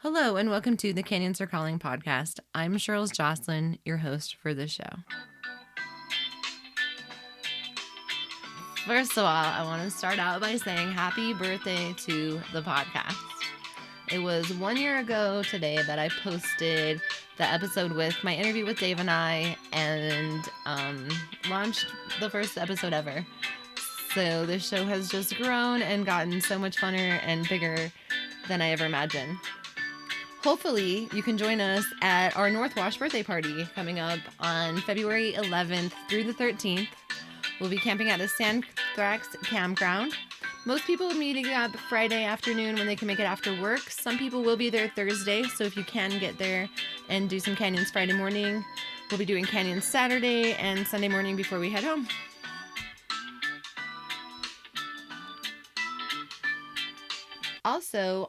Hello, and welcome to the Canyons Are Calling podcast. I'm Cheryl's Jocelyn, your host for the show. First of all, I want to start out by saying happy birthday to the podcast. It was 1 year ago today that I posted the episode with my interview with Dave and I and launched the first episode ever. So this show has just grown and gotten so much funner and bigger than I ever imagined. Hopefully, you can join us at our North Wash birthday party coming up on February 11th through the 13th. We'll be camping at the Sandthrax campground. Most people will be meeting up Friday afternoon when they can make it after work. Some people will be there Thursday, so if you can get there and do some canyons Friday morning, we'll be doing canyons Saturday and Sunday morning before we head home. Also,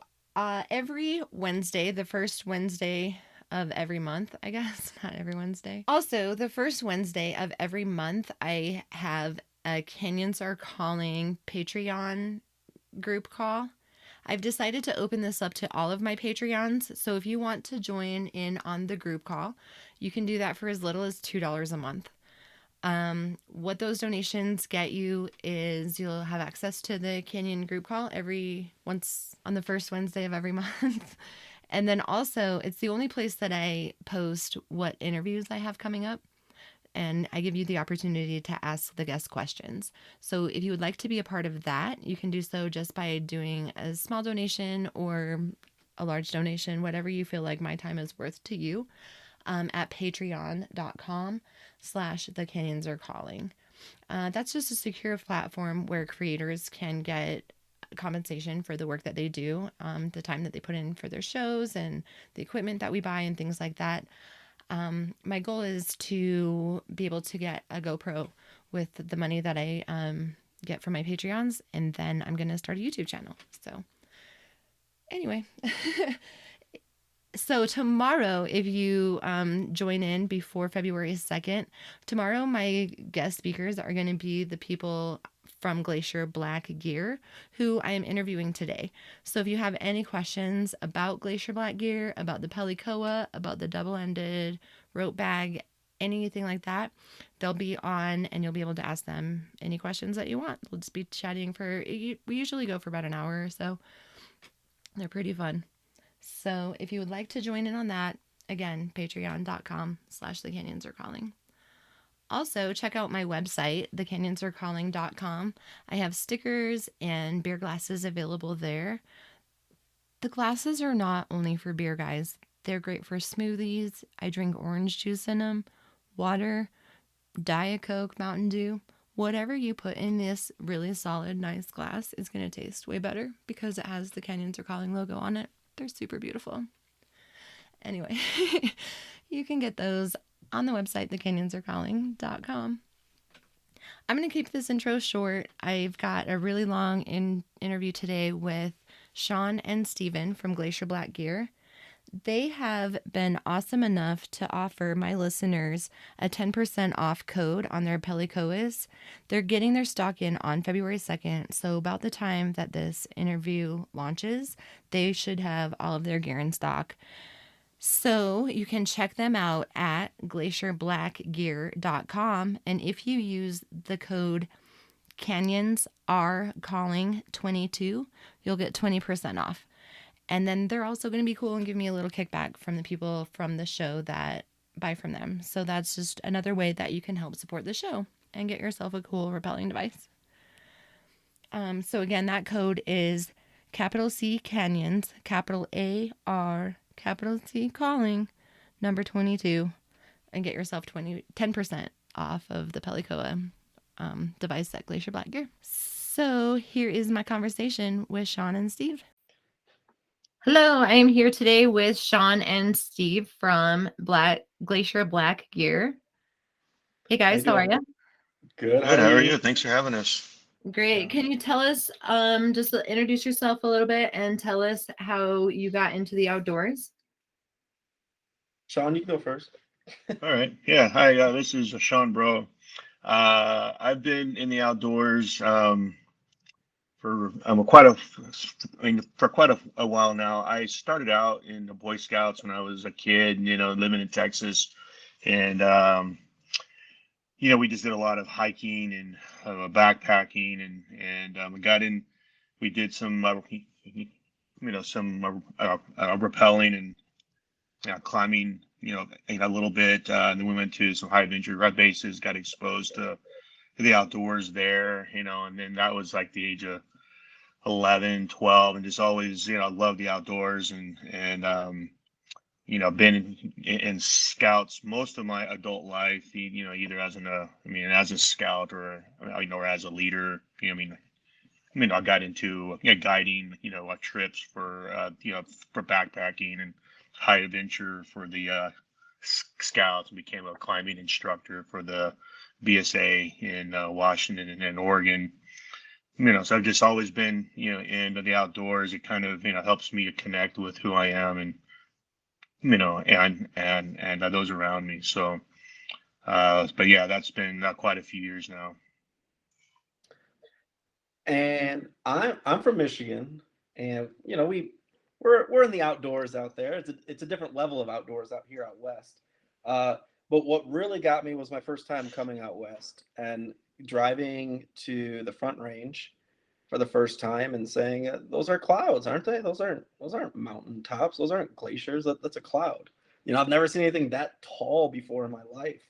every Wednesday, the first Wednesday of every month, I guess, not every Wednesday. Also, the first Wednesday of every month, I have a Canyons Are Calling Patreon group call. I've decided to open this up to all of my Patreons, so if you want to join in on the group call, you can do that for as little as $2 a month. What those donations get you is you'll have access to the Canyon group call once on the first Wednesday of every month. And then also it's the only place that I post what interviews I have coming up. And I give you the opportunity to ask the guest questions. So if you would like to be a part of that, you can do so just by doing a small donation or a large donation, whatever you feel like my time is worth to you. At patreon.com/The Canyons Are Calling. That's just a secure platform where creators can get compensation for the work that they do, the time that they put in for their shows and the equipment that we buy and things like that. My goal is to be able to get a GoPro with the money that I get from my Patreons, and then I'm going to start a YouTube channel. So anyway... So tomorrow, if you join in before February 2nd, tomorrow my guest speakers are going to be the people from Glacier Black Gear, who I am interviewing today. So if you have any questions about Glacier Black Gear, about the Pelicoa, about the double-ended rope bag, anything like that, they'll be on and you'll be able to ask them any questions that you want. We'll just be chatting we usually go for about an hour or so. They're pretty fun. So if you would like to join in on that, again, patreon.com/The Canyons Are Calling. Also, check out my website, thecanyonsarecalling.com. I have stickers and beer glasses available there. The glasses are not only for beer, guys. They're great for smoothies. I drink orange juice in them, water, Diet Coke, Mountain Dew. Whatever you put in this really solid, nice glass is going to taste way better because it has the Canyons Are Calling logo on it. They're super beautiful. Anyway, you can get those on the website, thecanyonsarecalling.com. I'm going to keep this intro short. I've got a really long interview today with Shawn and Steven from Glacier Black Gear. They have been awesome enough to offer my listeners a 10% off code on their Pelicoas. They're getting their stock in on February 2nd, so about the time that this interview launches, they should have all of their gear in stock. So you can check them out at glacierblackgear.com, and if you use the code CanyonsAreCalling22, you'll get 20% off. And then they're also going to be cool and give me a little kickback from the people from the show that buy from them. So that's just another way that you can help support the show and get yourself a cool rappelling device. So again, that code is capital C Canyons, capital AR, capital C Calling, number 22, and get yourself 10% off of the Pelicoa device at Glacier Black Gear. So here is my conversation with Shawn and Steve. Hello, I am here today with Shawn and Steve from Glacier Black Gear. Hey guys, how are you? Good. How are you? Thanks for having us. Great. Can you tell us, just introduce yourself a little bit and tell us how you got into the outdoors? Shawn, you go first. All right. Yeah. Hi. This is Shawn, bro. I've been in the outdoors for for quite a while now. I started out in the Boy Scouts when I was a kid, living in Texas, and we just did a lot of hiking and backpacking, and got in. We did some, rappelling and climbing, a little bit. And then we went to some high adventure red bases, got exposed to the outdoors there, and then that was like the age of 11, 12, and just always, love the outdoors and been in scouts most of my adult life, either as a scout or as a leader. I got into guiding, trips for backpacking and high adventure for the scouts, and became a climbing instructor for the BSA in Washington and Oregon. So I've just always been, into the outdoors. It kind of, helps me to connect with who I am and, and those around me. So, but yeah, that's been quite a few years now. And I'm from Michigan, and we're in the outdoors out there. It's a different level of outdoors out here out west. Uh, but what really got me was my first time coming out west and driving to the Front Range for the first time and saying, "Those are clouds, aren't they? Those aren't mountain tops. Those aren't glaciers. That's a cloud." I've never seen anything that tall before in my life.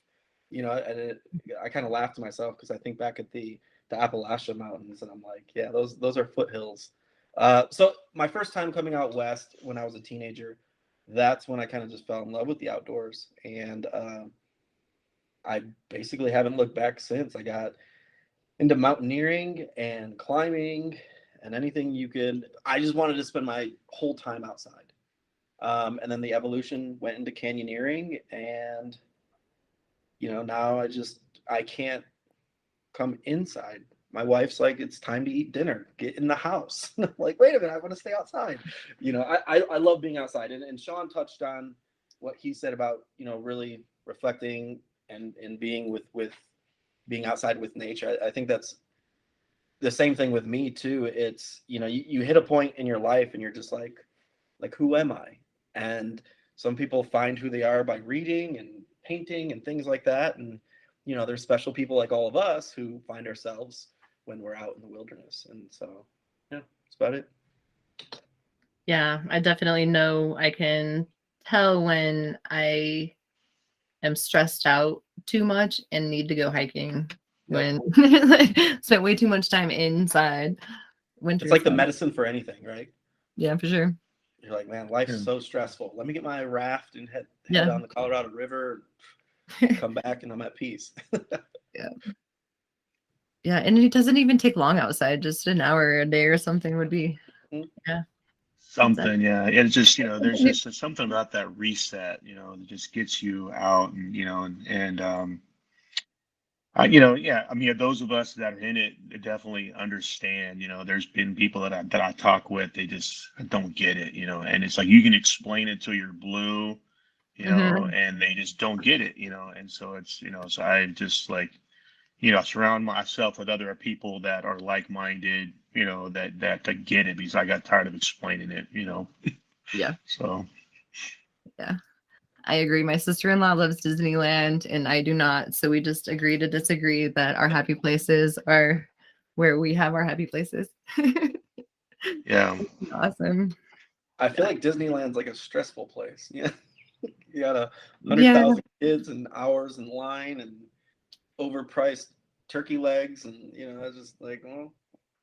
I kind of laughed to myself because I think back at the Appalachian Mountains, and I'm like, yeah, those are foothills. So my first time coming out west when I was a teenager, that's when I kind of just fell in love with the outdoors, and I basically haven't looked back since. I got into mountaineering and climbing and anything you could. I just wanted to spend my whole time outside. And then the evolution went into canyoneering, and now I can't come inside. My wife's like, it's time to eat dinner. Get in the house. I'm like, wait a minute, I want to stay outside. I love being outside. And Shawn touched on what he said about, really reflecting and being with being outside with nature. I think that's the same thing with me too. It's, you hit a point in your life and you're just like, who am I? And some people find who they are by reading and painting and things like that. And there's special people like all of us who find ourselves when we're out in the wilderness. And so, yeah, that's about it. Yeah, I definitely know I can tell when I am stressed out too much and need to go hiking. Yep. When spent way too much time inside. Winter It's like the medicine for anything, right? Yeah, for sure. You're like, man, life's so stressful. Let me get my raft and head Yeah. down the Colorado River, come back, and I'm at peace. Yeah. Yeah, and it doesn't even take long outside. Just an hour a day or something would be, yeah. Something, yeah. It's just, there's just something about that reset, that just gets you out and yeah. I mean, those of us that are in it definitely understand. There's been people that I talk with, they just don't get it, and it's like you can explain it till you're blue, and they just don't get it, and so it's, so I just like, surround myself with other people that are like-minded, that get it, because I got tired of explaining it, Yeah. So. Yeah. I agree. My sister-in-law loves Disneyland and I do not. So we just agree to disagree that our happy places are where we have our happy places. Yeah. Awesome. I feel like Disneyland's like a stressful place. Yeah. You got 100,000 kids and hours in line and overpriced turkey legs. And, it's just like, well,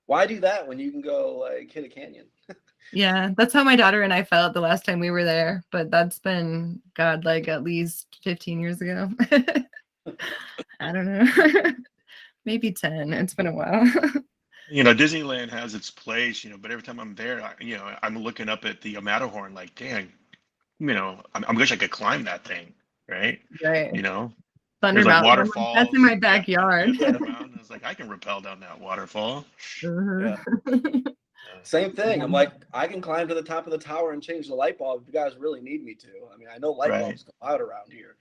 why do that when you can go like hit a canyon? Yeah, that's how my daughter and I felt the last time we were there, but that's been, God, like at least 15 years ago. I don't know. Maybe 10. It's been a while. Disneyland has its place, but every time I'm there, I'm looking up at the Matterhorn like, dang, I wish I could climb that thing, right? Right. There's Thunder like Mountain. That's in waterfalls. my backyard. Yeah, Thunder Mountain. I was like, I can rappel down that waterfall. Yeah. Same thing. I'm like, I can climb to the top of the tower and change the light bulb if you guys really need me to. I mean, I know light bulbs go out around here.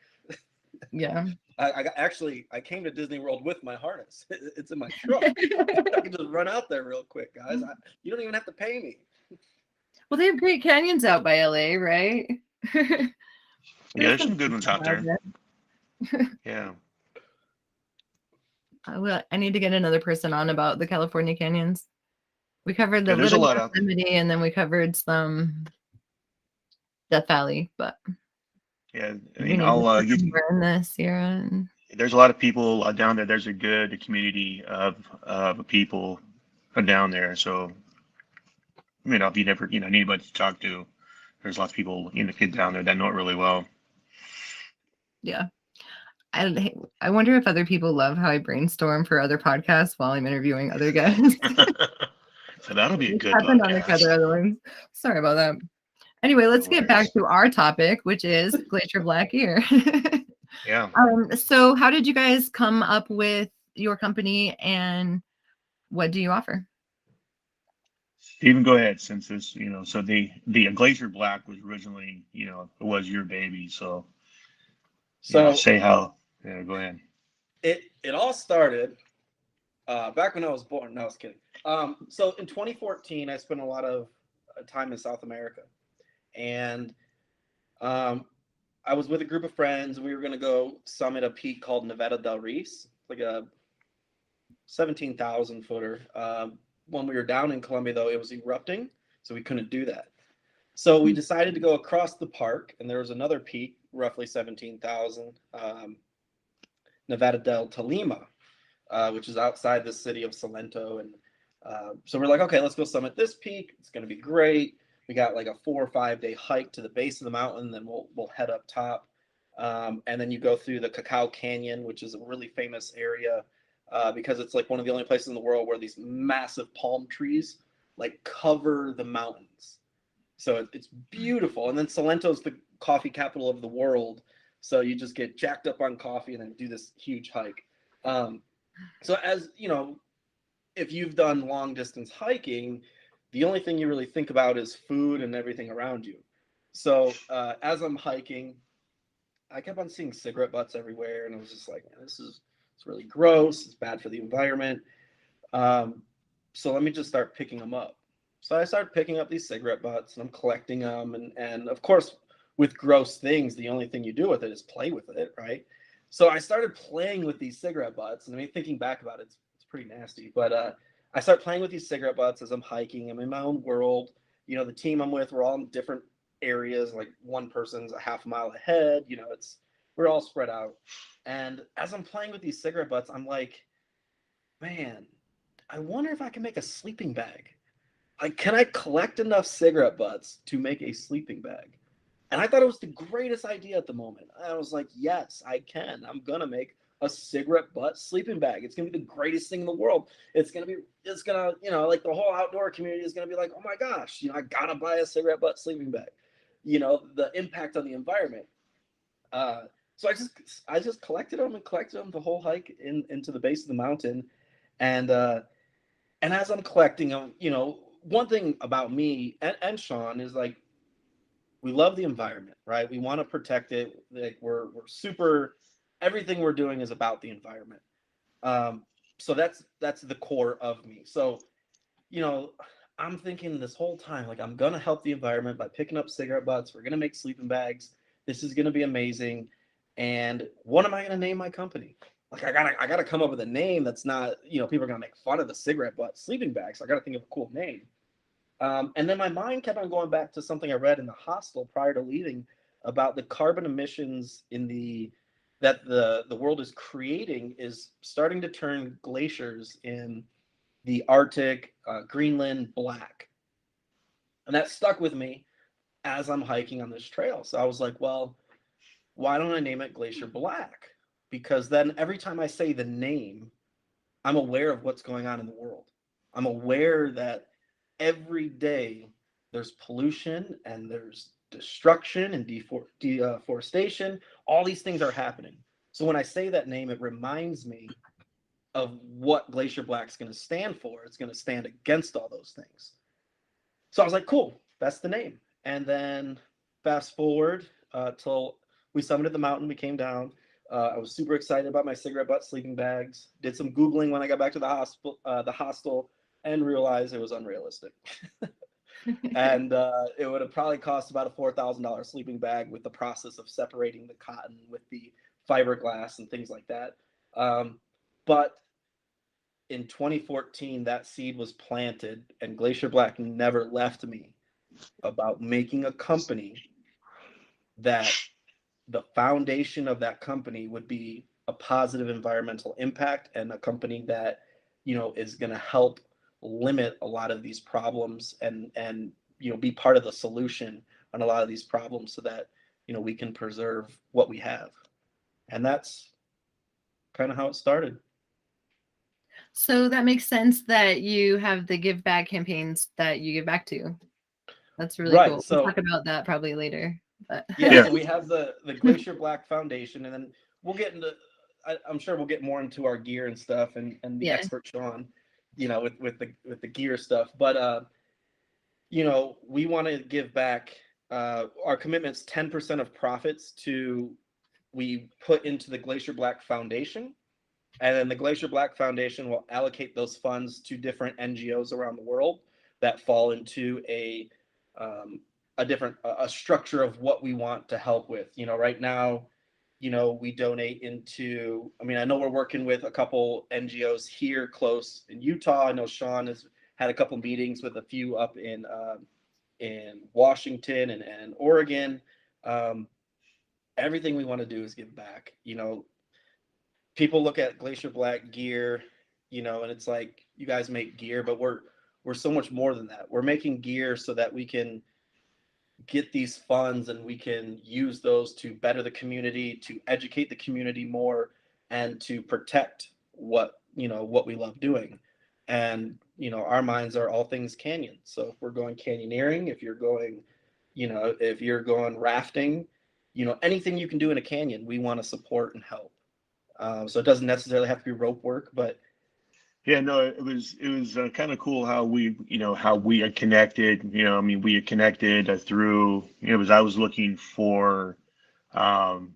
Yeah. I came to Disney World with my harness. It's in my truck. I can just run out there real quick, guys. You don't even have to pay me. Well, they have great canyons out by LA, right? Yeah, there's some good ones out there. Yeah. I need to get another person on about the California canyons. We covered the Yeah, there's a Little lot out there. Yosemite, and then we covered some Death Valley, but Yeah, I we mean, need to I'll put you. somewhere in the Sierra. And There's a lot of people down there. There's a good community of people down there. So, if you never, need anybody to talk to, there's lots of people, kids down there that know it really well. yeah, I wonder if other people love how I brainstorm for other podcasts while I'm interviewing other guests. So that'll be a It's good happened on the podcast. other ones. Sorry about that. Anyway, let's No get back worries. to our topic, which is Glacier Black Gear. Yeah. So how did you guys come up with your company, and what do you offer? Steven, go ahead, since this, so the Glacier Black was originally, it was your baby. So, So say how. Yeah, go ahead. it all started back when I was born. No, I was kidding. So in 2014, I spent a lot of time in South America, and um, I was with a group of friends. We were going to go summit a peak called Nevada del Reese, like a 17,000 footer. When we were down in Colombia, though, it was erupting, so we couldn't do that. So we decided to go across the park, and there was another peak, roughly 17,000, Nevada del Tolima, which is outside the city of Salento. And so we're like, okay, let's go summit this peak. It's going to be great. We got like a 4 or 5 day hike to the base of the mountain, then we'll head up top. And then you go through the Cacao Canyon, which is a really famous area because it's like one of the only places in the world where these massive palm trees like cover the mountains. So it's beautiful. And then Salento's the coffee capital of the world. So you just get jacked up on coffee and then do this huge hike. So as you know, if you've done long distance hiking, the only thing you really think about is food and everything around you. So as I'm hiking, I kept on seeing cigarette butts everywhere, and I was just like, it's really gross. It's bad for the environment. So let me just start picking them up. So I started picking up these cigarette butts, and I'm collecting them, and of course, with gross things, the only thing you do with it is play with it, right? So I started playing with these cigarette butts, and I mean, thinking back about it, it's pretty nasty. But I start playing with these cigarette butts as I'm hiking. I'm in my own world. The team I'm with, we're all in different areas. Like one person's a half mile ahead. We're all spread out. And as I'm playing with these cigarette butts, I'm like, man, I wonder if I can make a sleeping bag. Like, can I collect enough cigarette butts to make a sleeping bag? And I thought it was the greatest idea at the moment. I was like, yes, I can. I'm gonna make a cigarette butt sleeping bag. It's gonna be the greatest thing in the world. It's gonna, like the whole outdoor community is gonna be like, oh my gosh, I gotta buy a cigarette butt sleeping bag. The impact on the environment. So I just collected them the whole hike into the base of the mountain, and and as I'm collecting them, one thing about me and Shawn is like we love the environment, right? We want to protect it. Like we're super. Everything we're doing is about the environment. Um, so that's the core of me. So you know, I'm thinking this whole time, like, I'm gonna help the environment by picking up cigarette butts. We're gonna make sleeping bags. This is gonna be amazing. And what am I gonna name my company? Like, I gotta come up with a name that's not, people are gonna make fun of the cigarette butt sleeping bags. So I gotta think of a cool name. And then my mind kept on going back to something I read in the hostel prior to leaving about the carbon emissions that the world is creating is starting to turn glaciers in the Arctic, Greenland black. And that stuck with me as I'm hiking on this trail. So I was like, well, why don't I name it Glacier Black? Because then every time I say the name, I'm aware of what's going on in the world. I'm aware that every day there's pollution and there's destruction and deforestation. All these things are happening. So when I say that name, it reminds me of what Glacier Black is going to stand for. It's going to stand against all those things. So I was like, cool, that's the name. And then fast forward till we summited the mountain, we came down. I was super excited about my cigarette butt sleeping bags. Did some Googling when I got back to the hostel, and realized it was unrealistic. And it would have probably cost about a $4,000 sleeping bag with the process of separating the cotton with the fiberglass and things like that. But in 2014, that seed was planted, and Glacier Black never left me about making a company that the foundation of that company would be a positive environmental impact, and a company that, is going to help limit a lot of these problems, and be part of the solution on a lot of these problems, so that we can preserve what we have. And that's kind of how it started. So that makes sense that you have the give back campaigns that you give back to. That's really Right. cool. We'll So talk about that probably later. But yeah, Yeah. so we have the Glacier Black Foundation, and then we'll get into. I'm sure we'll get more into our gear and stuff, and the yeah. expert Shawn, with the gear stuff. But we want to give back. Our commitment's 10% of profits we put into the Glacier Black Foundation, and then the Glacier Black Foundation will allocate those funds to different NGOs around the world that fall into a different a structure of what we want to help with. Right now, we donate into. I mean, I know we're working with a couple NGOs here close in Utah. I know Shawn has had a couple meetings with a few up in Washington and Oregon. Um, Everything we want to do is give back. People look at Glacier Black gear, and it's like, you guys make gear, but we're so much more than that. We're making gear so that we can get these funds, and we can use those to better the community, to educate the community more, and to protect what we love doing. And our minds are all things canyon. So if we're going canyoneering, if you're going rafting, anything you can do in a canyon, we want to support and help. So it doesn't necessarily have to be rope work, but Yeah, no, it was kind of cool how we are connected. I mean, we are connected through. As I was looking for um,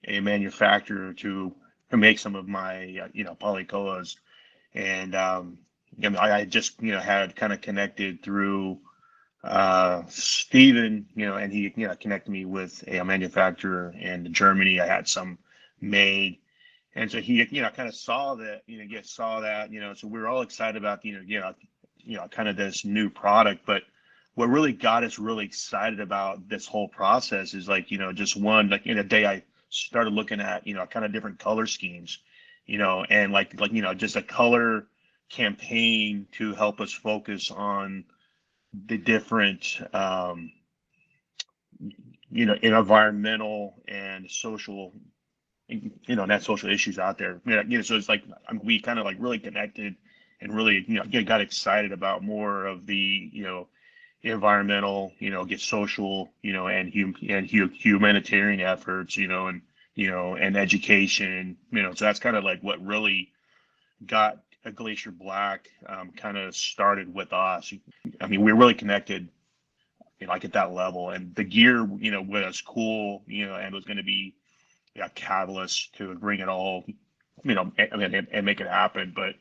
a manufacturer to make some of my polycoas, and I just had kind of connected through Steven, and he connected me with a manufacturer in Germany. I had some made. And so he, kind of saw that, so we were all excited about, kind of this new product. But what really got us really excited about this whole process is like, just one, like in a day I started looking at, kind of different color schemes, and just a color campaign to help us focus on the different, environmental and social net social issues out there. So it's like we kind of like really connected and really got excited about more of the environmental, get social, humanitarian efforts, and education. So that's kind of like what really got a Glacier Black kind of started with us. I mean, we're really connected, like at that level, and the gear, was cool, and it was going to be catalyst to bring it all, and make it happen. But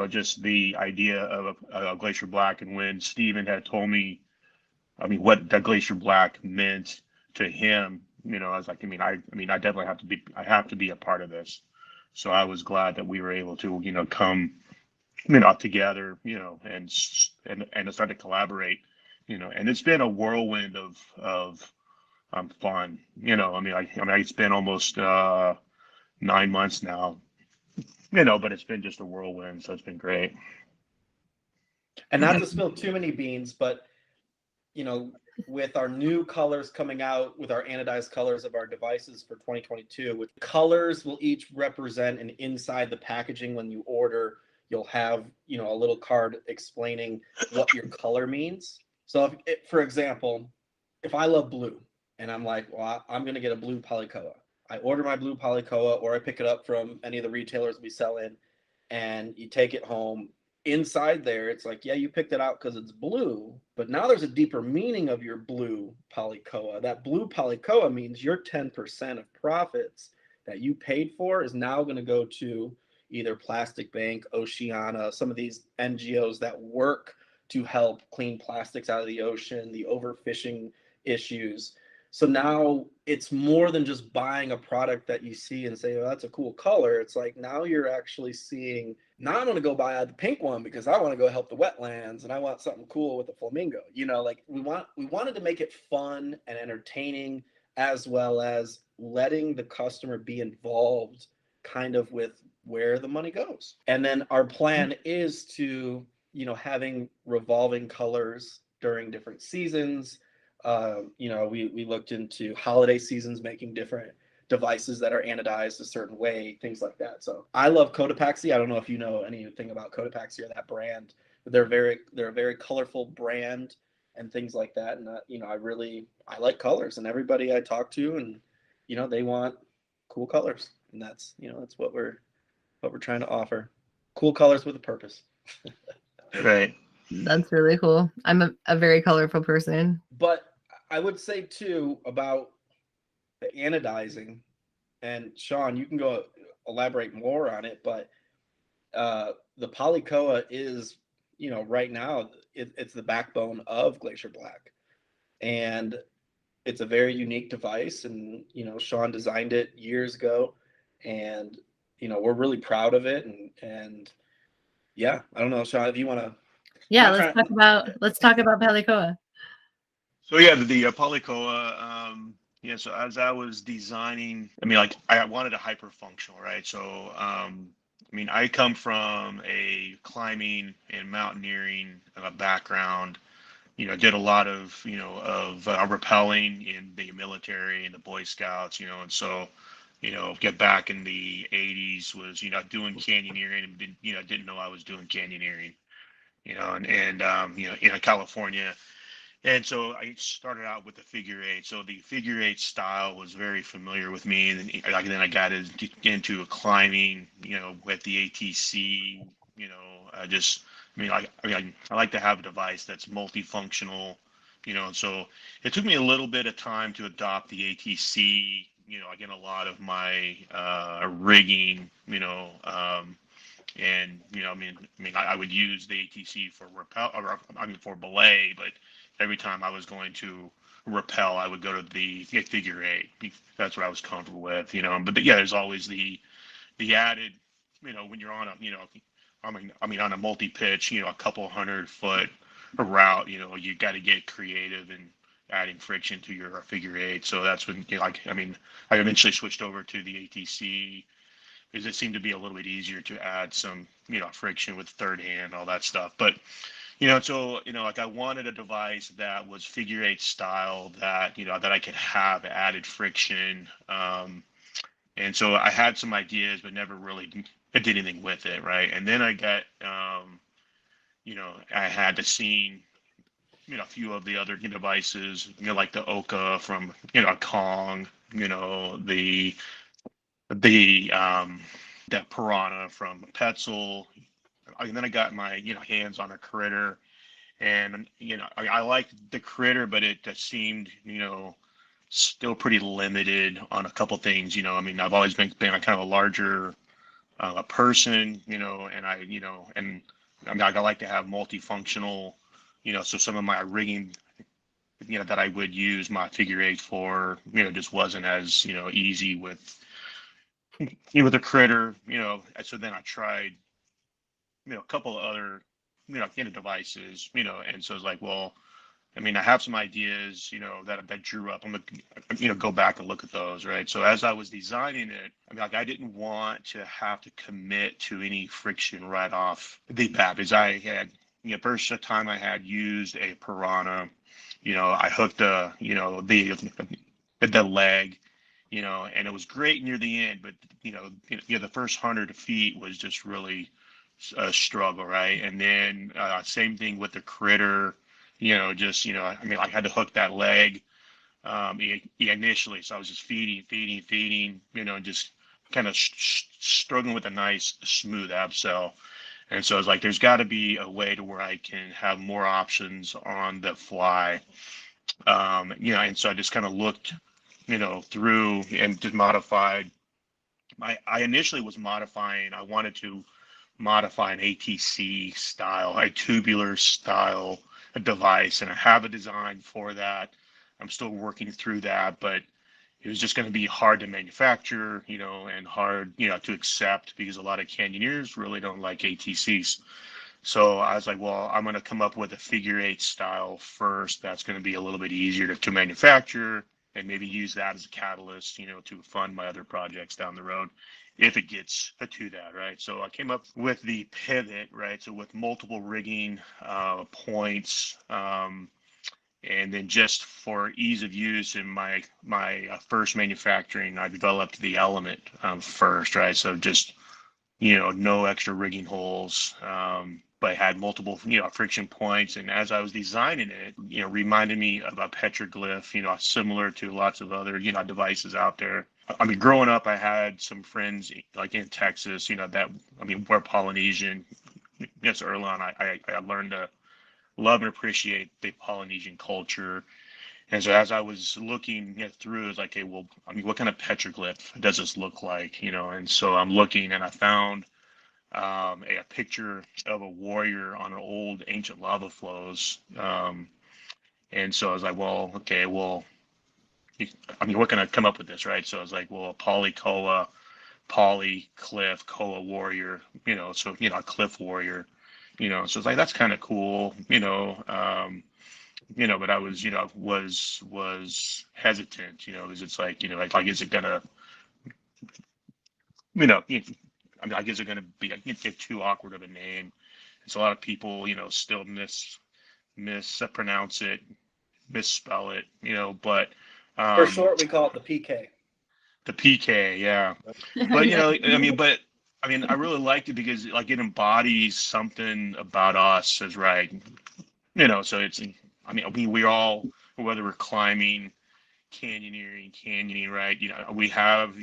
just the idea of a Glacier Black, and when Steven had told me, I mean, what the Glacier Black meant to him, I was like, I definitely have to be a part of this. So I was glad that we were able to, come, together, and start to collaborate, and it's been a whirlwind of fun. It's been almost 9 months now, but it's been just a whirlwind, so it's been great. and not to spill too many beans, but with our new colors coming out, with our anodized colors of our devices for 2022, which colors will each represent, and inside the packaging when you order, you'll have a little card explaining what your color means. So for example, if I love blue and I'm like, well, I'm going to get a blue polycoa, I order my blue polycoa, or I pick it up from any of the retailers we sell in, and you take it home. inside there, it's like, yeah, you picked it out because it's blue, but now there's a deeper meaning of your blue polycoa. That blue polycoa means your 10% of profits that you paid for is now going to go to either Plastic Bank, Oceana, some of these NGOs that work to help clean plastics out of the ocean, the overfishing issues. So now it's more than just buying a product that you see and say, oh, that's a cool color. It's like now you're actually seeing, now I'm going to go buy the pink one because I want to go help the wetlands and I want something cool with the flamingo. You know, like we wanted to make it fun and entertaining, as well as letting the customer be involved kind of with where the money goes. And then our plan is to, you know, having revolving colors during different seasons. You know, we looked into holiday seasons, making different devices that are anodized a certain way, things like that. So I love Cotopaxi. I don't know if you know anything about Cotopaxi or that brand, but they're a very colorful brand and things like that. And you know, I like colors, and everybody I talk to, and you know, they want cool colors, and that's, you know, that's what we're trying to offer. Cool colors with a purpose. Right. That's really cool. I'm a very colorful person. But I would say too about the anodizing, and Shawn, you can go elaborate more on it, but the Polycoa is, you know, right now it's the backbone of Glacier Black, and it's a very unique device. And you know, Shawn designed it years ago, and you know, we're really proud of it. And yeah, I don't know, Shawn, if you want to. Yeah, Not trying. let's talk about Pelicoa. So yeah, the Polycoa, yeah. So as I was designing, I mean, like I wanted a hyper functional, right? So I mean, I come from a climbing and mountaineering background. You know, did a lot of rappelling in the military and the Boy Scouts. You know, and so get back in the '80s was doing canyoneering and didn't know I was doing canyoneering. And California. And so I started out with the figure eight. So the figure eight style was very familiar with me. And then I got into climbing, with the ATC, I like to have a device that's multifunctional, and so it took me a little bit of time to adopt the ATC. Again, a lot of my rigging, and I would use the ATC for rappel, or for belay, but every time I was going to rappel, I would go to the figure eight. That's what I was comfortable with, But yeah, there's always the added, when you're on a, on a multi-pitch, a couple 100-foot route, you got to get creative and adding friction to your figure eight. So that's when, I eventually switched over to the ATC because it seemed to be a little bit easier to add some, friction with third hand, all that stuff. But, so, like I wanted a device that was figure eight style that, that I could have added friction. And so I had some ideas, but never really did anything with it. Right. And then I got, I had to see, a few of the other devices, like the Oka from, Kong, the that piranha from Petzl. And then I got my hands on a critter, and I liked the critter, but it just seemed still pretty limited on a couple things. I've always been a kind of a larger person, and I like to have multifunctional, so some of my rigging that I would use my figure eight for just wasn't as easy with with the critter. So then I tried a couple of other devices, and so it's like, well, I have some ideas, that drew up. I'm gonna, go back and look at those, right? So as I was designing it, like I didn't want to have to commit to any friction right off the bat, because I had, first time I had used a Piranha, I hooked the leg, and it was great near the end, but the first 100 feet was just really a struggle, right? And then same thing with the critter, I had to hook that leg initially, so I was just feeding, just kind of struggling with a nice smooth abseil. And so I was like, there's got to be a way to where I can have more options on the fly. And so I just kind of looked, through and just modified. I initially was modifying, I wanted to modify an ATC style, a tubular style device, and I have a design for that. I'm still working through that, but it was just going to be hard to manufacture, and hard, to accept because a lot of canyoneers really don't like ATCs. So I was like, well, I'm going to come up with a figure eight style first. That's going to be a little bit easier to manufacture and maybe use that as a catalyst, to fund my other projects down the road if it gets to that, right? So I came up with the pivot, right? So with multiple rigging points, and then just for ease of use in my first manufacturing, I developed the element first, right? So just no extra rigging holes, but had multiple, friction points. And as I was designing it, reminded me of a petroglyph, similar to lots of other, devices out there. I mean, growing up, I had some friends like in Texas, we're Polynesian. Yes, early on, I learned to love and appreciate the Polynesian culture. And so as I was looking through, it's like, okay, well, what kind of petroglyph does this look like, And so I'm looking, and I found a picture of a warrior on an old ancient lava flows. And so I was like, well, okay, well, we're going to come up with this, right? So I was like, well, poly koa, poly cliff, koa warrior, so, a cliff warrior, so it's like, that's kind of cool, but I was, was hesitant, because it's like, like, is it gonna, you know, I guess it's gonna be get too awkward of a name. It's a lot of people, still mispronounce it, misspell it, but For um, short, we call it the PK. the PK, yeah. But I really liked it because like it embodies something about us as right, So it's, we all, whether we're climbing, canyoning, right? We have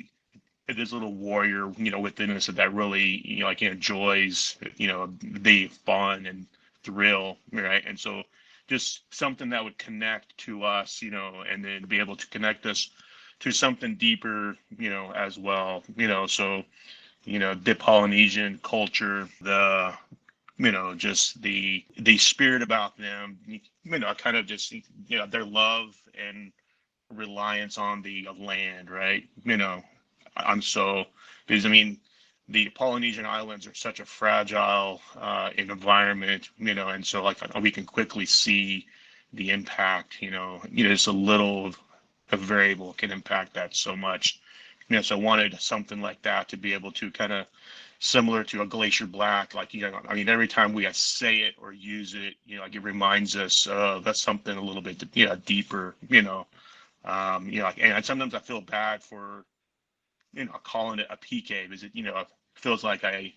this little warrior, within us that really, like enjoys, the fun and thrill, right? And so just something that would connect to us, and then be able to connect us to something deeper, as well, so, the Polynesian culture, just the spirit about them, kind of just, their love and reliance on the land, right? I'm so, because the Polynesian islands are such a fragile environment, and so like we can quickly see the impact, just a little of a variable can impact that so much. So I wanted something like that to be able to kind of similar to a Glacier Black, like, every time we say it or use it, like it reminds us of that's something a little bit, deeper, and sometimes I feel bad for, calling it a PK because it feels like I,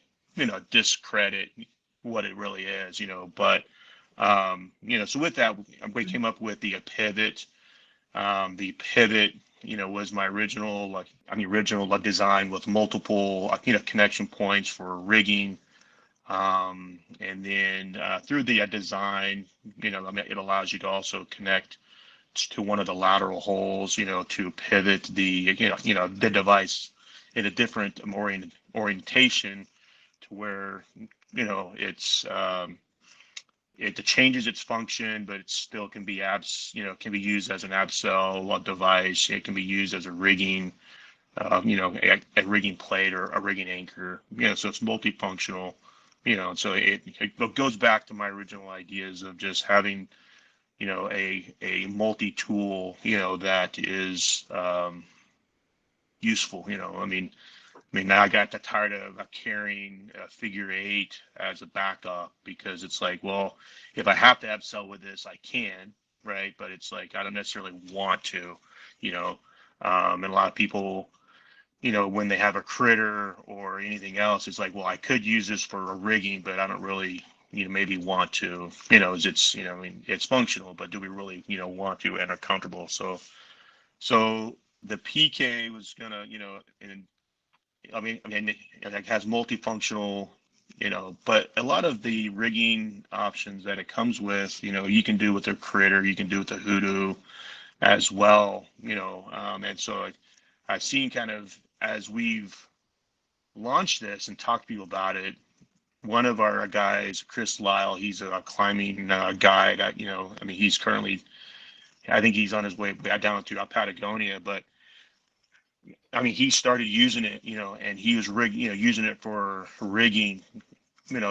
discredit what it really is, but, so with that, we came up with the pivot. The pivot, was my original, original design with multiple, connection points for rigging. And then through the design, it allows you to also connect to one of the lateral holes, to pivot the, the device in a different orientation to where, it's, it changes its function, but it still can be can be used as an abseil device. It can be used as a rigging, a rigging plate or a rigging anchor, so it's multifunctional, so it goes back to my original ideas of just having, a multi-tool, that is useful. Now I got tired of carrying a figure eight as a backup because it's like, well, if I have to have cell with this, I can, right? But it's like I don't necessarily want to, you know. And a lot of people, when they have a critter or anything else, it's like, well, I could use this for a rigging, but I don't really, maybe want to, it's, it's functional, but do we really, want to and are comfortable? So the PK was gonna, and it has multifunctional, But a lot of the rigging options that it comes with, you can do with the critter, you can do with the hoodoo as well, and so I've seen kind of as we've launched this and talked to people about it. One of our guys, Chris Lyle, he's a climbing guy that, I mean, he's currently, I think he's on his way down to Patagonia, but I mean, he started using it, and he was using it for rigging,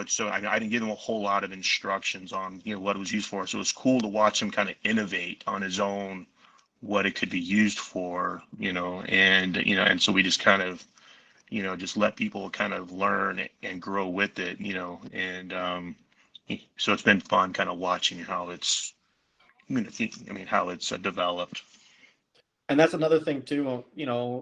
so I didn't give him a whole lot of instructions on, what it was used for. So it was cool to watch him kind of innovate on his own what it could be used for, and so we just kind of, just let people kind of learn and grow with it, and so it's been fun kind of watching how it's, how it's developed. And that's another thing too.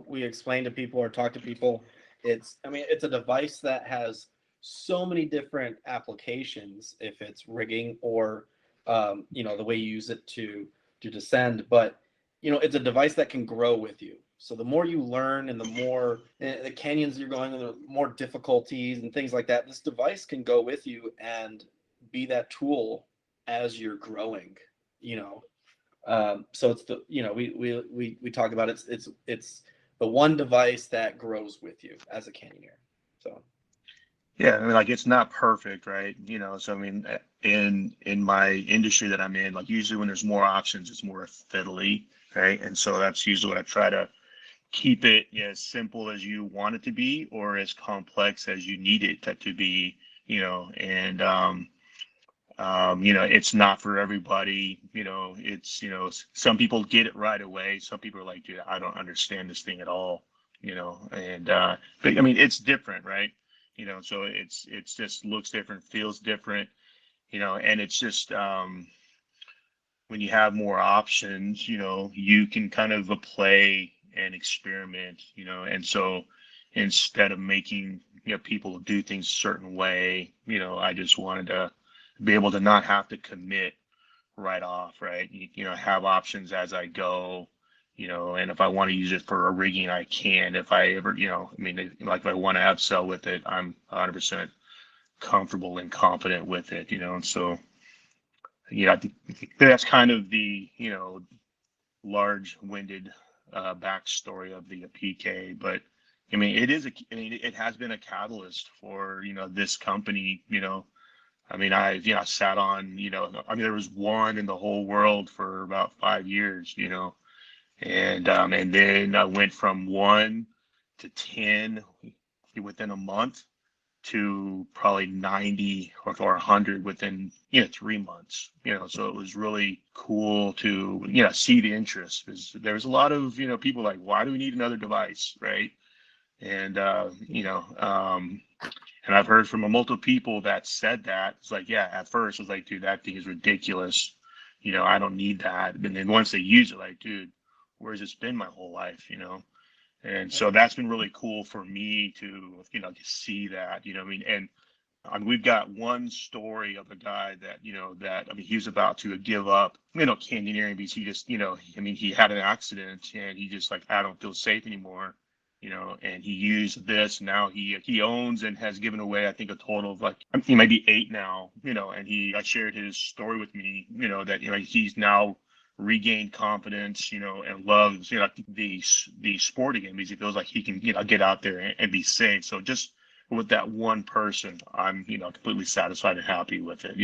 We explain to people or talk to people. It's a device that has so many different applications. If it's rigging or, the way you use it to descend, but it's a device that can grow with you. So the more you learn and the more the canyons you're going, and the more difficulties and things like that, this device can go with you and be that tool as you're growing. You know, so it's we talk about it's the one device that grows with you as a canyoneer. So Yeah, I mean, like it's not perfect, right? So I mean, in my industry that I'm in, like usually when there's more options, it's more fiddly, right? And so that's usually what I try to keep it as simple as you want it to be, or as complex as you need it to be, and it's not for everybody. It's, some people get it right away. Some people are like, dude, I don't understand this thing at all, and, but I mean, it's different, right? So it's just looks different, feels different, and it's just, when you have more options, you can kind of play and experiment, and so instead of making, people do things a certain way, I just wanted to be able to not have to commit right off, right? Have options as I go, and if I want to use it for a rigging, I can. If I ever, I mean, like if I want to abseil with it, I'm 100% comfortable and confident with it, and so, I think that's kind of the, large-winded backstory of the PK, but I mean, I mean, it has been a catalyst for, this company, I mean, I sat on, I mean, there was one in the whole world for about 5 years, and then I went from one to 10 within a month to probably 90 or 100 within, 3 months, so it was really cool to, see the interest, because there's a lot of, people like, why do we need another device, right? And, and I've heard from multiple people that said that. It's like, yeah, at first it was like, dude, that thing is ridiculous. I don't need that. And then once they use it, like, dude, where's this been my whole life, And so that's been really cool for me to, to see that, what I mean, and we've got one story of a guy that, that, I mean, he was about to give up, canyoneering because he just, I mean, he had an accident and he just like, I don't feel safe anymore, and he used this. Now he owns and has given away, I think, a total of like, I think maybe 8 now, and I shared his story with me, that, he's now regained confidence, and loves, the sport again because he feels like he can, get out there and be safe. So just with that one person, I'm, completely satisfied and happy with it,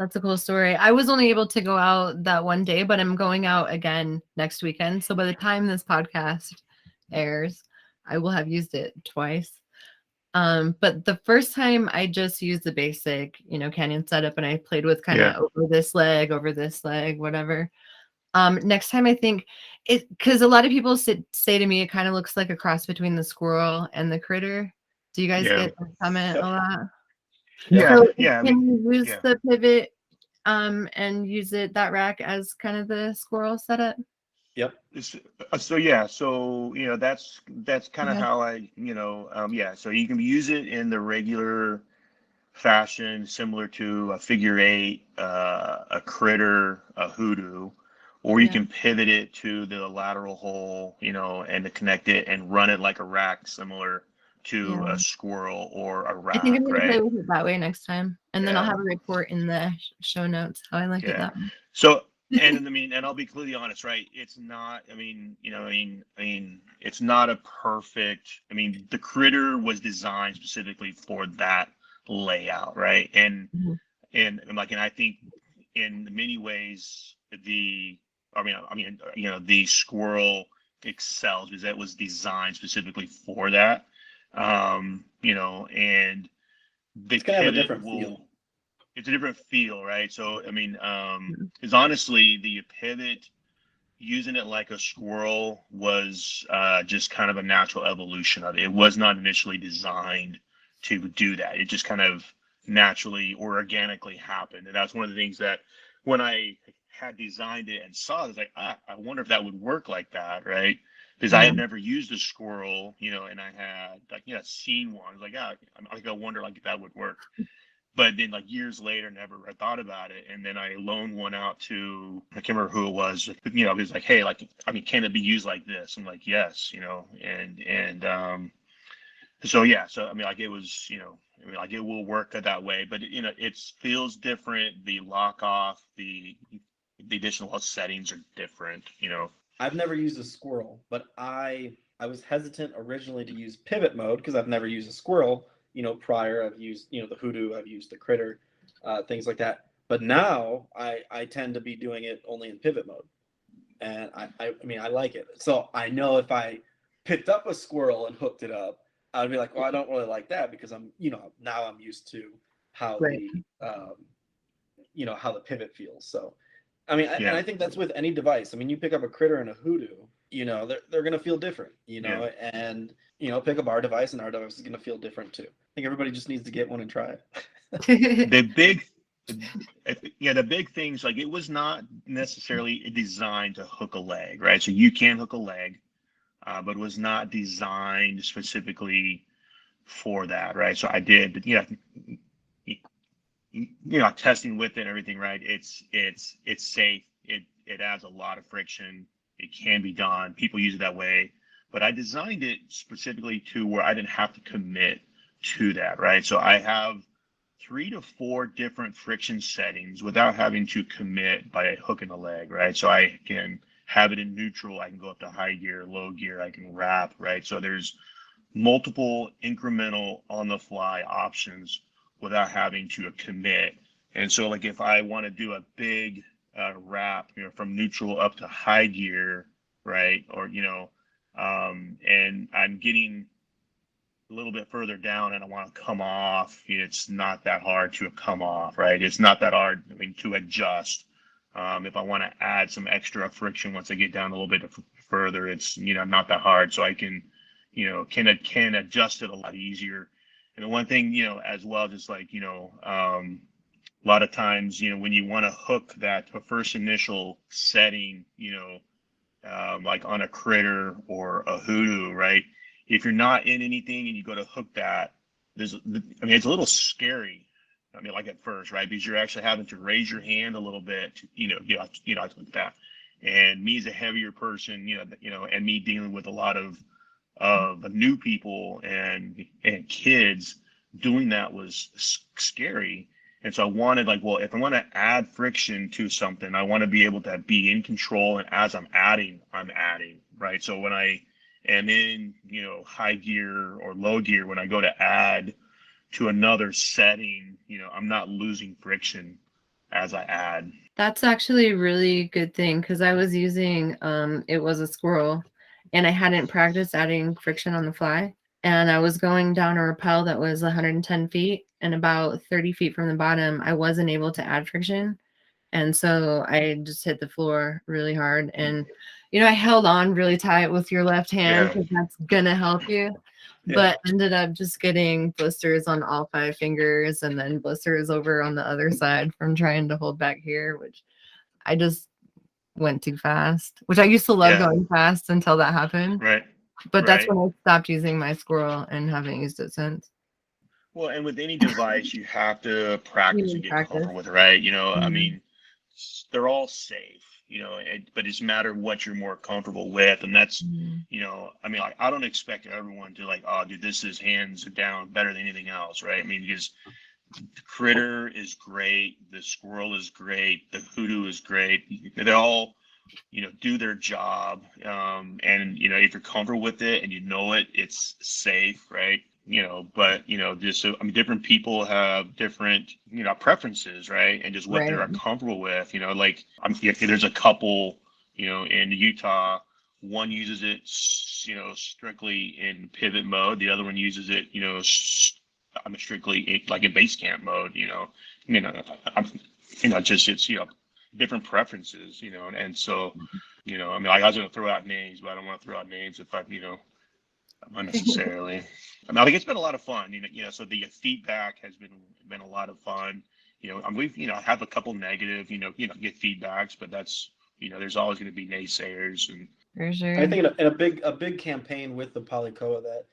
That's a cool story. I was only able to go out that one day, but I'm going out again next weekend. So by the time this podcast airs, I will have used it twice. But the first time I just used the basic, canyon setup, and I played with kind Yeah. of over this leg, whatever. Next time I think because a lot of people say to me, it kind of looks like a cross between the squirrel and the critter. Do you guys Yeah. get that comment a yep, lot? yep, Yeah. So Yeah. I can mean, you use yeah. the pivot and use that rack as kind of the squirrel setup? yep, So yeah, so that's kind of Okay. how I, yeah. So you can use it in the regular fashion, similar to a figure eight, a critter, a hoodoo, or you Yeah. can pivot it to the lateral hole, and to connect it and run it like a rack, similar to Yeah. a squirrel or a I think I'm rack, gonna play right? with it that way next time, and then I'll Yeah. have a report in the show notes how I like it Yeah. that way. So, and I mean, and I'll be completely honest, right? It's not, I mean, it's not a perfect, I mean, the critter was designed specifically for that layout, right? Mhm. And I think in many ways, the squirrel excels because it was designed specifically for that. And the It's gonna have a pivot different feel. will it's a different feel, right? So I mean, Mhm. because honestly, the pivot using it like a squirrel was just kind of a natural evolution of it. It was not initially designed to do that. It just kind of naturally or organically happened, and that's one of the things that when I had designed it and saw it, I was like, I wonder if that would work like that, right? Because I Yeah. had never used a squirrel, and I had like seen one. I was like, I wonder like if that would work. But then like years later, never I thought about it. And then I loaned one out to, I can't remember who it was, it was like, hey, like, I mean, can it be used like this? I'm like, yes, so yeah, so I mean, like it was, like it will work that way, but it feels different. The lock off, the additional settings are different. I've never used a squirrel, but I was hesitant originally to use pivot mode because I've never used a squirrel. Prior I've used the hoodoo, I've used the critter, things like that. But now I tend to be doing it only in pivot mode, and I mean I like it. So I know if I picked up a squirrel and hooked it up, I'd be like, well, I don't really like that because now I'm used to how Right. how the pivot feels. So I mean, and Yeah, I think that's with any device. I mean, you pick up a critter and a hoodoo, they're going to feel different, yeah. and, pick up our device and our device is going to feel different too. I think everybody just needs to get one and try it. The big, yeah, the big things like it was not necessarily designed to hook a leg, right? So you can hook a leg, but it was not designed specifically for that, right? So I did, but testing with it and everything, right? It's safe. It adds a lot of friction. It can be done. People use it that way, but I designed it specifically to where I didn't have to commit to that, right? So I have 3 to 4 different friction settings without having to commit by hooking a leg, right? So I can have it in neutral. I can go up to high gear, low gear. I can wrap, right? So there's multiple incremental on the fly options without having to commit. And so like if I want to do a big wrap, from neutral up to high gear, right? Or, and I'm getting a little bit further down and I want to come off, it's not that hard to come off, right? It's not that hard, I mean, to adjust. If I want to add some extra friction once I get down a little bit further, it's not that hard, so I can adjust it a lot easier. And the one thing as well, just like a lot of times when you want to hook that first initial setting, like on a critter or a hoodoo, right? If you're not in anything and you go to hook that, it's a little scary. I mean, like at first, right? Because you're actually having to raise your hand a little bit to, like that. And me as a heavier person, and me dealing with a lot of new people and kids, doing that was scary. And so I wanted like, well, if I want to add friction to something, I want to be able to be in control. And as I'm adding, right? So when I am in, high gear or low gear, when I go to add to another setting, I'm not losing friction as I add. That's actually a really good thing because I was using it was a squirrel and I hadn't practiced adding friction on the fly. And I was going down a rappel that was 110 feet and about 30 feet from the bottom, I wasn't able to add friction. And so I just hit the floor really hard. And, I held on really tight with your left hand Yeah. because that's going to help you. Yeah. But ended up just getting blisters on all 5 fingers and then blisters over on the other side from trying to hold back here, which I just went too fast, which I used to love Yeah. going fast until that happened. Right. But that's Right. when I stopped using my squirrel and haven't used it since. Well, and with any device, you have to You practice and need get practice. comfortable with it, right? I Mhm. mean, they're all safe. but it's a matter of what you're more comfortable with. And that's, Mhm. I mean, like, I don't expect everyone to like, oh, dude, this is hands down better than anything else, right? I mean, because the critter is great, the squirrel is great, the hoodoo is great. They all, do their job. And if you're comfortable with it and it's safe, right? But just so, I mean, different people have different, preferences, right? And just what Right. they're comfortable with. Like there's a couple, in Utah. One uses it, strictly in pivot mode. The other one uses it, I'm strictly like in base camp mode. You know, I'm, just it's different preferences. And so, I mean, I was going to throw out names, but I don't want to throw out names if unnecessarily. I mean, I think it's been a lot of fun. So the feedback has been a lot of fun. And we've have a couple negative, get feedbacks, but that's there's always going to be naysayers and For I sure. think in a big campaign with the Polycoa that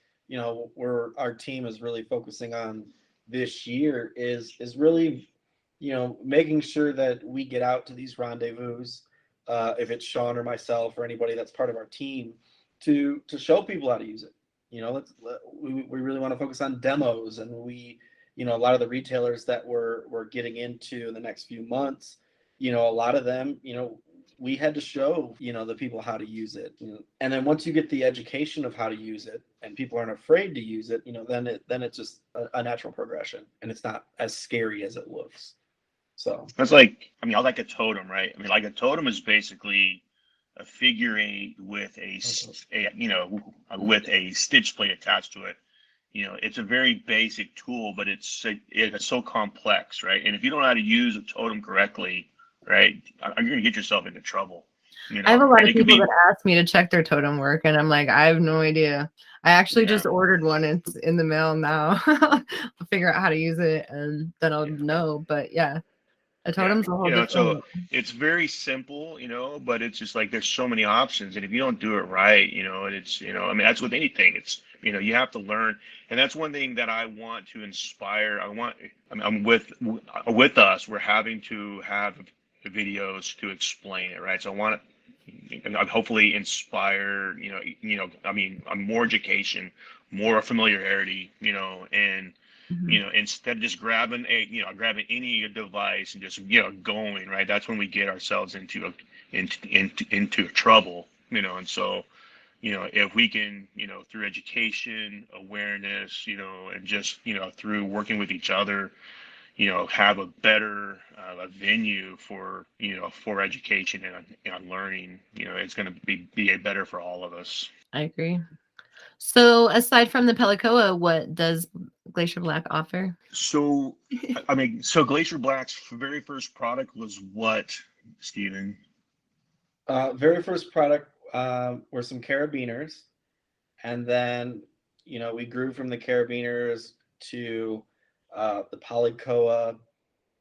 where our team is really focusing on this year is really making sure that we get out to these rendezvous, if it's Shawn or myself or anybody that's part of our team, to show people how to use it. We really want to focus on demos, and a lot of the retailers that we're getting into in the next few months, a lot of them, we had to show the people how to use it, and then once you get the education of how to use it and people aren't afraid to use it, then it's just a natural progression, and it's not as scary as it looks. So that's like, I mean, I like a totem, right? I mean, like a totem is basically a figure eight with with a stitch plate attached to it. It's a very basic tool, but it's so complex, right? And if you don't know how to use a totem correctly, right, you're going to get yourself into trouble, I have a lot and of it could people that be, ask me to check their totem work, and I'm like, I have no idea. I actually yeah, just ordered one. It's in the mail now. I'll figure out how to use it, and then I'll yeah. know. But yeah, a Yeah, totem's a whole so different. it's very simple, but it's just like there's so many options, and if you don't do it right, and it's, I mean, that's with anything. It's, you have to learn, and that's one thing that I want to inspire. I'm with us. We're having to have videos to explain it, right? So I want to, hopefully inspire, I mean, more education, more familiarity, and Mhm. instead of just grabbing any device and just, going, right? That's when we get ourselves into trouble, and so, if we can, through education, awareness, and just, through working with each other, have a better a venue for education and learning, it's going to be a better for all of us. I agree. So aside from the Pelicoa, what does Glacier Black offer? So, I mean, so Glacier Black's very first product was what, Steven? very first product were some carabiners, and then we grew from the carabiners to the Polycoa,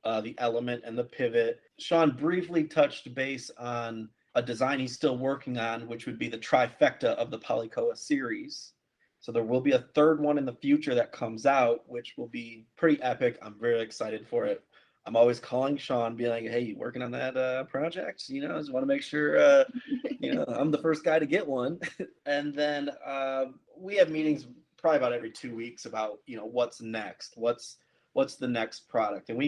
the Element, and the Pivot. Shawn briefly touched base on a design he's still working on, which would be the trifecta of the Polycoa series. So there will be a third one in the future that comes out, which will be pretty epic. I'm very excited for it. I'm always calling Shawn, being like, "Hey, you working on that project? I just want to make sure I'm the first guy to get one." And then we have meetings probably about every 2 weeks about what's next, what's the next product, and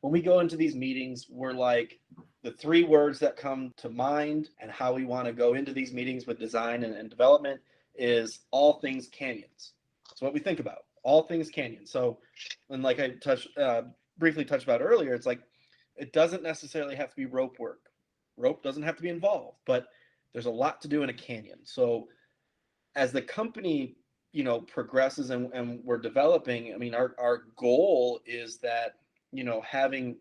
when we go into these meetings, we're like, the three words that come to mind and how we want to go into these meetings with design and development is all things canyons. It's what we think about, all things canyon. So, and like I briefly touched about earlier, it's like it doesn't necessarily have to be rope work. Rope doesn't have to be involved, but there's a lot to do in a canyon. So as the company progresses and we're developing, I mean, our goal is that having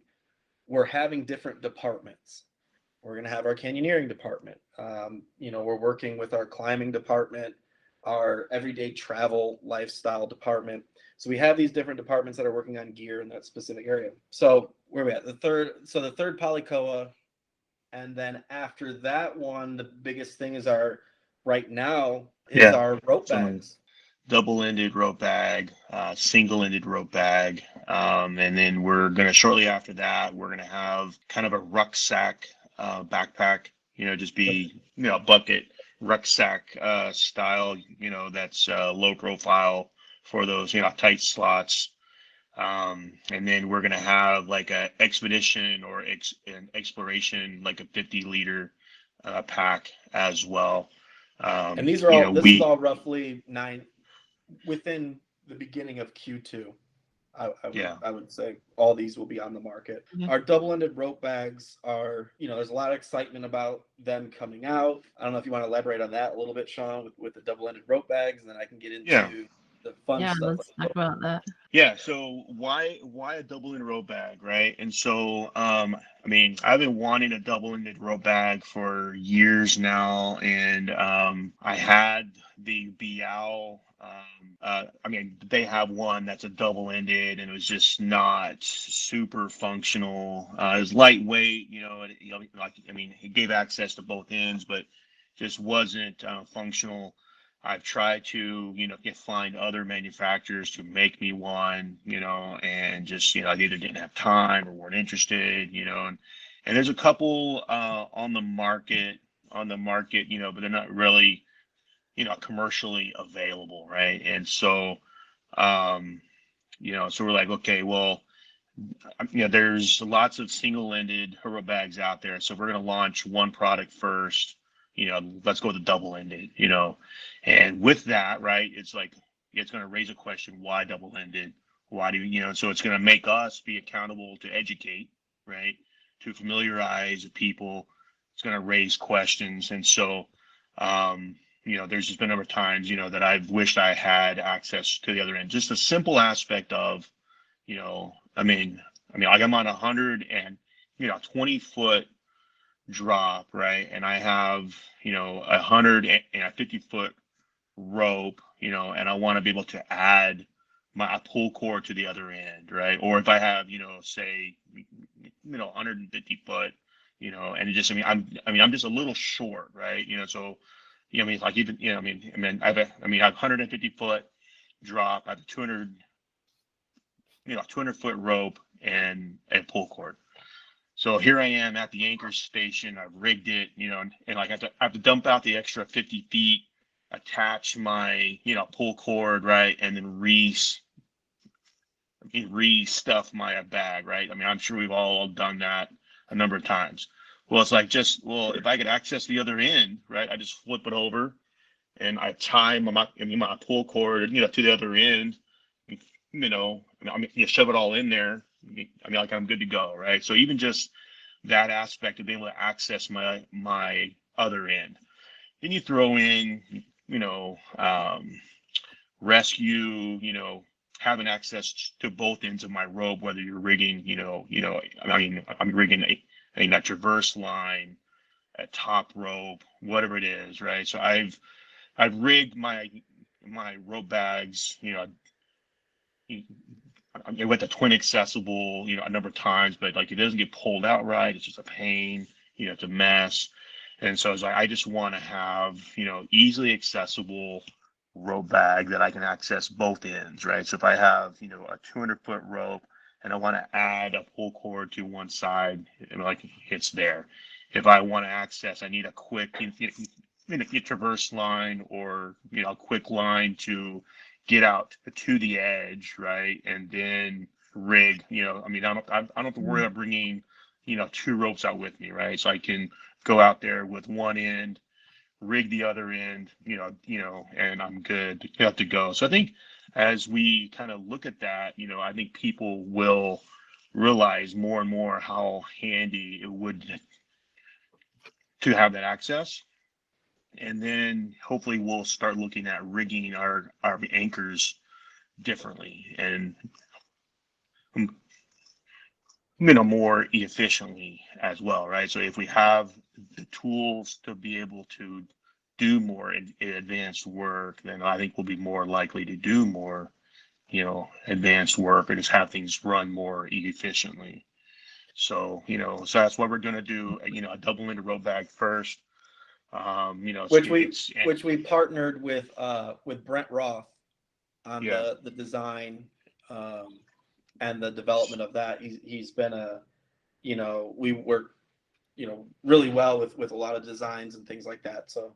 we're having different departments. We're going to have our canyoneering department. We're working with our climbing department, our everyday travel lifestyle department. So we have these different departments that are working on gear in that specific area. So where are we at? The third Polycoa, and then after that one, the biggest thing is right now is Yeah. our rope So bags. double-ended rope bag, single-ended rope bag, and then we're gonna shortly after that we're gonna have kind of a rucksack backpack. Just Yep. be bucket rucksack style. That's low profile for those tight slots. And then we're gonna have like a expedition or an exploration, like a 50-liter pack as well. And these are all. This is We all roughly nine within the beginning of Q2. yeah. I would say all these will be on the market. Okay. Our double-ended rope bags are, there's a lot of excitement about them coming out. I don't know if you want to elaborate on that a little bit, Shawn, with the double-ended rope bags, and then I can get Yeah. into the fun Yeah, stuff like let's talk about that. Yeah, so why a double-ended row bag, right? And so I mean, I've been wanting a double-ended row bag for years now, and I had the Bial. I mean, they have one that's a double-ended, and it was just not super functional. It was lightweight, like I mean, it gave access to both ends, but just wasn't functional. I've tried to, find other manufacturers to make me one, and just, I either didn't have time or weren't interested, and there's a couple on the market, but they're not really, commercially available, right? And so, um, so we're like, okay, well, there's lots of single-ended hurl bags out there. So if we're going to launch one product first, let's go with the double-ended, and with that, right, it's like, it's going to raise a question, why double-ended? Why do so it's going to make us be accountable to educate, right? To familiarize people. It's going to raise questions. And so, there's just been a number of times, that I've wished I had access to the other end. Just a simple aspect of, like I'm on 20-foot drop, right? And I have, 150-foot rope, and I want to be able to add my pull cord to the other end, right? Or if I have, say, 150 foot, and it just, I'm just a little short, right? So, like even, I have 150-foot drop, I have a 200-foot rope and a pull cord. So here I am at the anchor station. I've rigged it, and like I have to dump out the extra 50 feet, attach my, pull cord, right, and then re-stuff my bag, right? I mean, I'm sure we've all done that a number of times. Well, it's like if I could access the other end, right, I just flip it over and I tie my pull cord, to the other end, you shove it all in there. Like I'm good to go, right? So even just that aspect of being able to access my other end. Then you throw in, you know, um, rescue, having access to both ends of my rope, whether you're rigging, I'm rigging a traverse line, a top rope, whatever it is, right? So I've rigged my rope bags, I went to twin accessible, a number of times, but like it doesn't get pulled out right. It's just a pain, it's a mess. And so it's like I just want to have, easily accessible rope bag that I can access both ends, right? So if I have, a 200-foot rope and I want to add a pull cord to one side, like it's there. If I want to access, I need a quick, a traverse line or, a quick line to get out to the edge, right? And then rig, I don't have to worry about bringing, two ropes out with me, right? So I can go out there with one end, rig the other end, and I'm good to go. So I think as we kind of look at that, I think people will realize more and more how handy it would to have that access. And then hopefully we'll start looking at rigging our anchors differently and more efficiently as well, right? So if we have the tools to be able to do more advanced work, then I think we'll be more likely to do more, advanced work or just have things run more efficiently. So, so that's what we're going to do, a double-ended rope bag first. which we It's which we partnered with Brent Roth on yeah, the design and the development of that. He's been we work really well with a lot of designs and things like that. So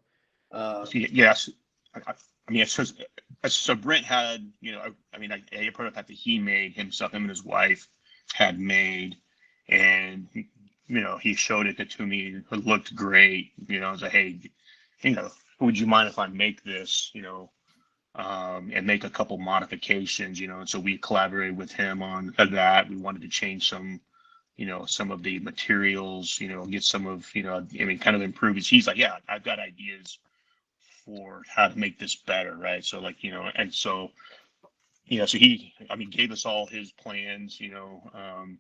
Yes, I mean, so Brent had, I mean, a prototype that he made himself, him and his wife had made, and he showed it to me. It looked great. I was like, hey, would you mind if I make this? And make a couple modifications. And so we collaborated with him on that. We wanted to change some of the materials. Get some of, I mean, kind of improve it. He's like, yeah, I've got ideas for how to make this better, right? So like, and so so he, I mean, gave us all his plans, and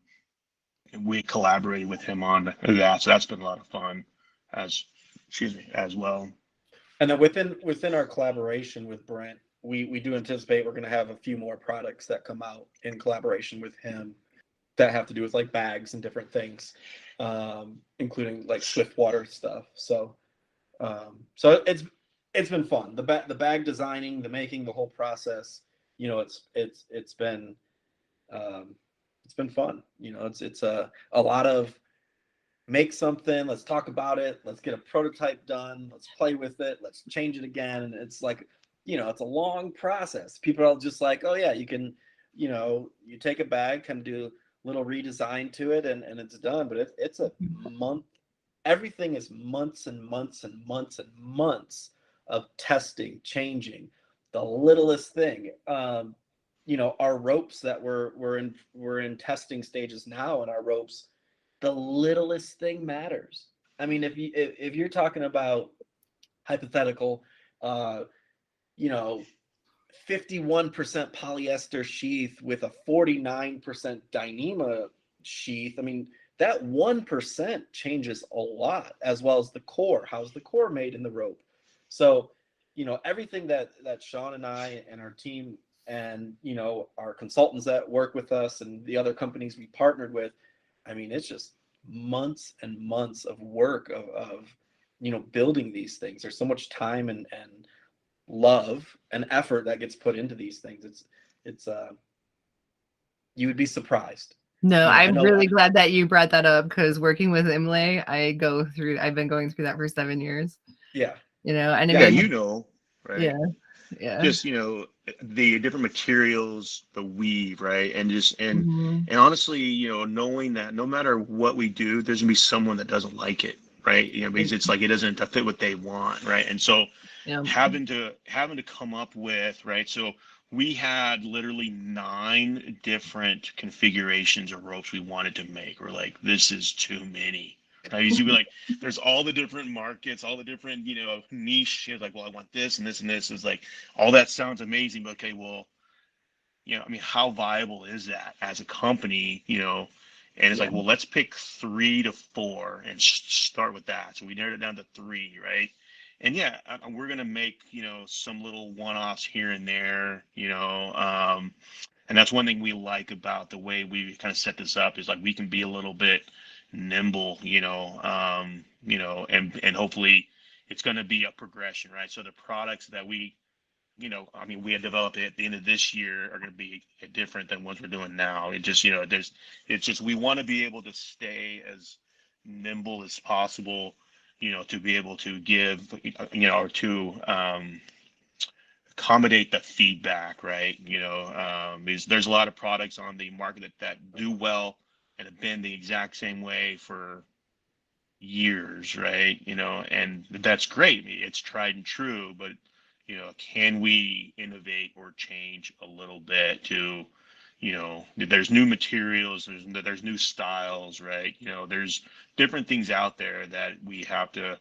we collaborated with him on that. So that's been a lot of fun, as excuse me, as well. and then within our collaboration with Brent, we do anticipate we're going to have a few more products that come out in collaboration with him that have to do with like bags and different things, including like swift water stuff. So it's been fun. The bag designing, the making, the whole process. Um, it's been fun. It's a lot of make something, let's talk about it, let's get a prototype done, let's play with it, let's change it again. And it's like, it's a long process. People are just like, oh yeah, you can, you take a bag, kind of do a little redesign to it, and it's done. But it's a month. Everything is months and months and months and months of testing, changing the littlest thing. Our ropes that we're in testing stages now, and our ropes, the littlest thing matters. I mean, if you're talking about hypothetical, uh, you know, 51% polyester sheath with a 49% Dyneema sheath, I mean, that 1% changes a lot, as well as the core. How's the core made in the rope? So, everything that Shawn and I and our team and, our consultants that work with us and the other companies we partnered with, I mean, it's just months and months of work of building these things. There's so much time and love and effort that gets put into these things. It's you would be surprised. No, I I'm know. really glad that you brought that up because working with Imlay, I've been going through that for 7 years, Yeah, and it yeah, I Yeah, made, know. right. yeah, yeah. Just the different materials, the weave, right, and just Hmm. and honestly, knowing that no matter what we do, there's gonna be someone that doesn't like it, right? Because it's like it doesn't fit what they want, right? And so Yeah. having to come up with, right? So we had literally 9 different configurations of ropes we wanted to make. We're like, this is too many. Right? You be like, there's all the different markets, all the different, niche. It's like, well, I want this and this and this. Is like, all that sounds amazing, but okay, well, I mean, how viable is that as a company, And it's Yeah. like, well, let's pick 3 to 4 and start with that. So we narrowed it down to 3, right? And yeah, we're gonna make some little one-offs here and there, and that's one thing we like about the way we kind of set this up is like we can be a little bit nimble, and hopefully it's going to be a progression, right? So the products that I mean, we had developed at the end of this year are going to be different than ones we're doing now. It just, it's just, we want to be able to stay as nimble as possible, to be able to give, or to accommodate the feedback, right? Because there's a lot of products on the market that do well and have been the exact same way for years, right? And that's great. It's tried and true, but can we innovate or change a little bit to, there's new materials, there's new styles, right? There's different things out there that we have to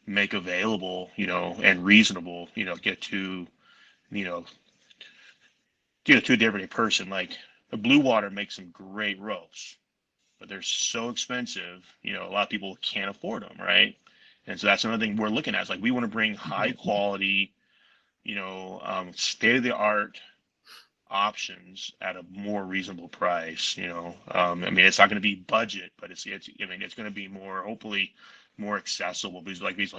make available, and reasonable, you know, to the everyday person. Like the Blue Water makes some great ropes, but they're so expensive, a lot of people can't afford them, right? And so that's another thing we're looking at. Is like we want to bring high quality, state of the art options at a more reasonable price. I mean, it's not going to be budget, but it's I mean, it's going to be more, hopefully more accessible, because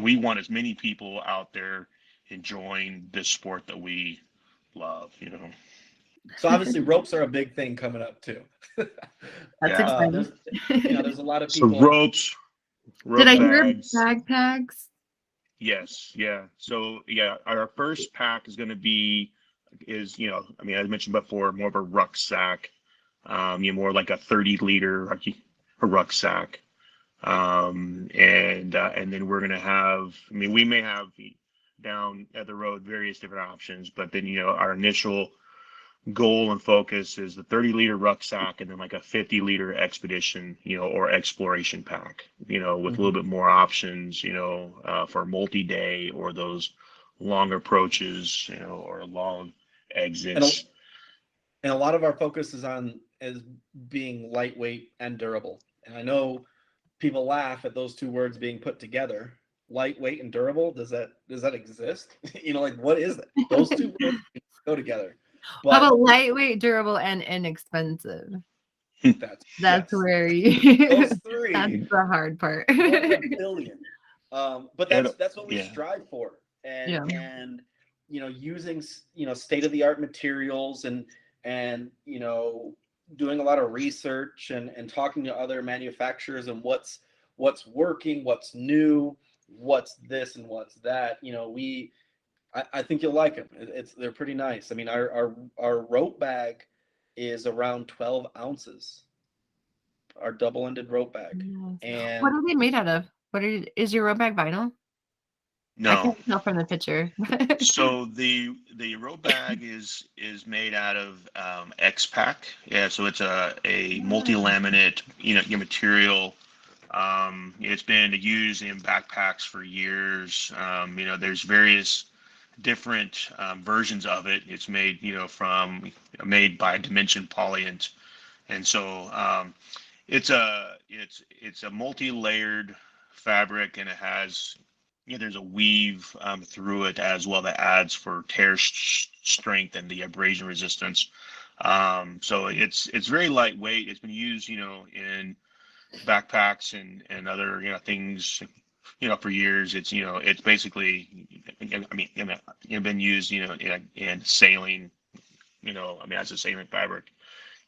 we want as many people out there enjoying this sport that we love. So obviously ropes are a big thing coming up too. That's Yeah. exciting. There's there's a lot of So people. Did rope I hear bags. bag tags? Yes, yeah. So yeah, our first pack is going to be is I mean, I mentioned before, more of a rucksack. More like a 30-liter rucksack. And then we're gonna have. I mean, we may have down at the road various different options, but then our initial goal and focus is the 30-liter rucksack, and then like a 50-liter expedition, or exploration pack, with a little Mhm. bit more options, for multi-day or those long approaches, or long and a, exits. and a lot of our focus is on is being lightweight and durable. And I know people laugh at those two words being put together. Lightweight and durable. Does that exist? Like what is that? Those two words go together. How But about lightweight, durable, and inexpensive? that's That's yes, where those that's three. the hard part. 1 in 1 billion. But And that's what we yeah, strive for, and Yeah. using state of the art materials, and doing a lot of research, and talking to other manufacturers, and what's working, what's new, what's this and what's that. I think you'll like them. They're pretty nice. I mean, our rope bag is around 12 ounces. Our double-ended rope bag, Yes. What and are they made out of? Is your rope bag vinyl? I no. can't tell from the picture. So the rope bag is made out of X-Pack. Yeah, so it's a multi-laminate, your material. It's been used in backpacks for years. There's various different versions of it. It's made, from made by Dimension Polyant, and so it's a multi-layered fabric, and it has there's a weave through it as well that adds for tear strength and the abrasion resistance. So it's very lightweight. It's been used in backpacks and other things for years. It's basically I mean been used in sailing, I mean as a sailing fabric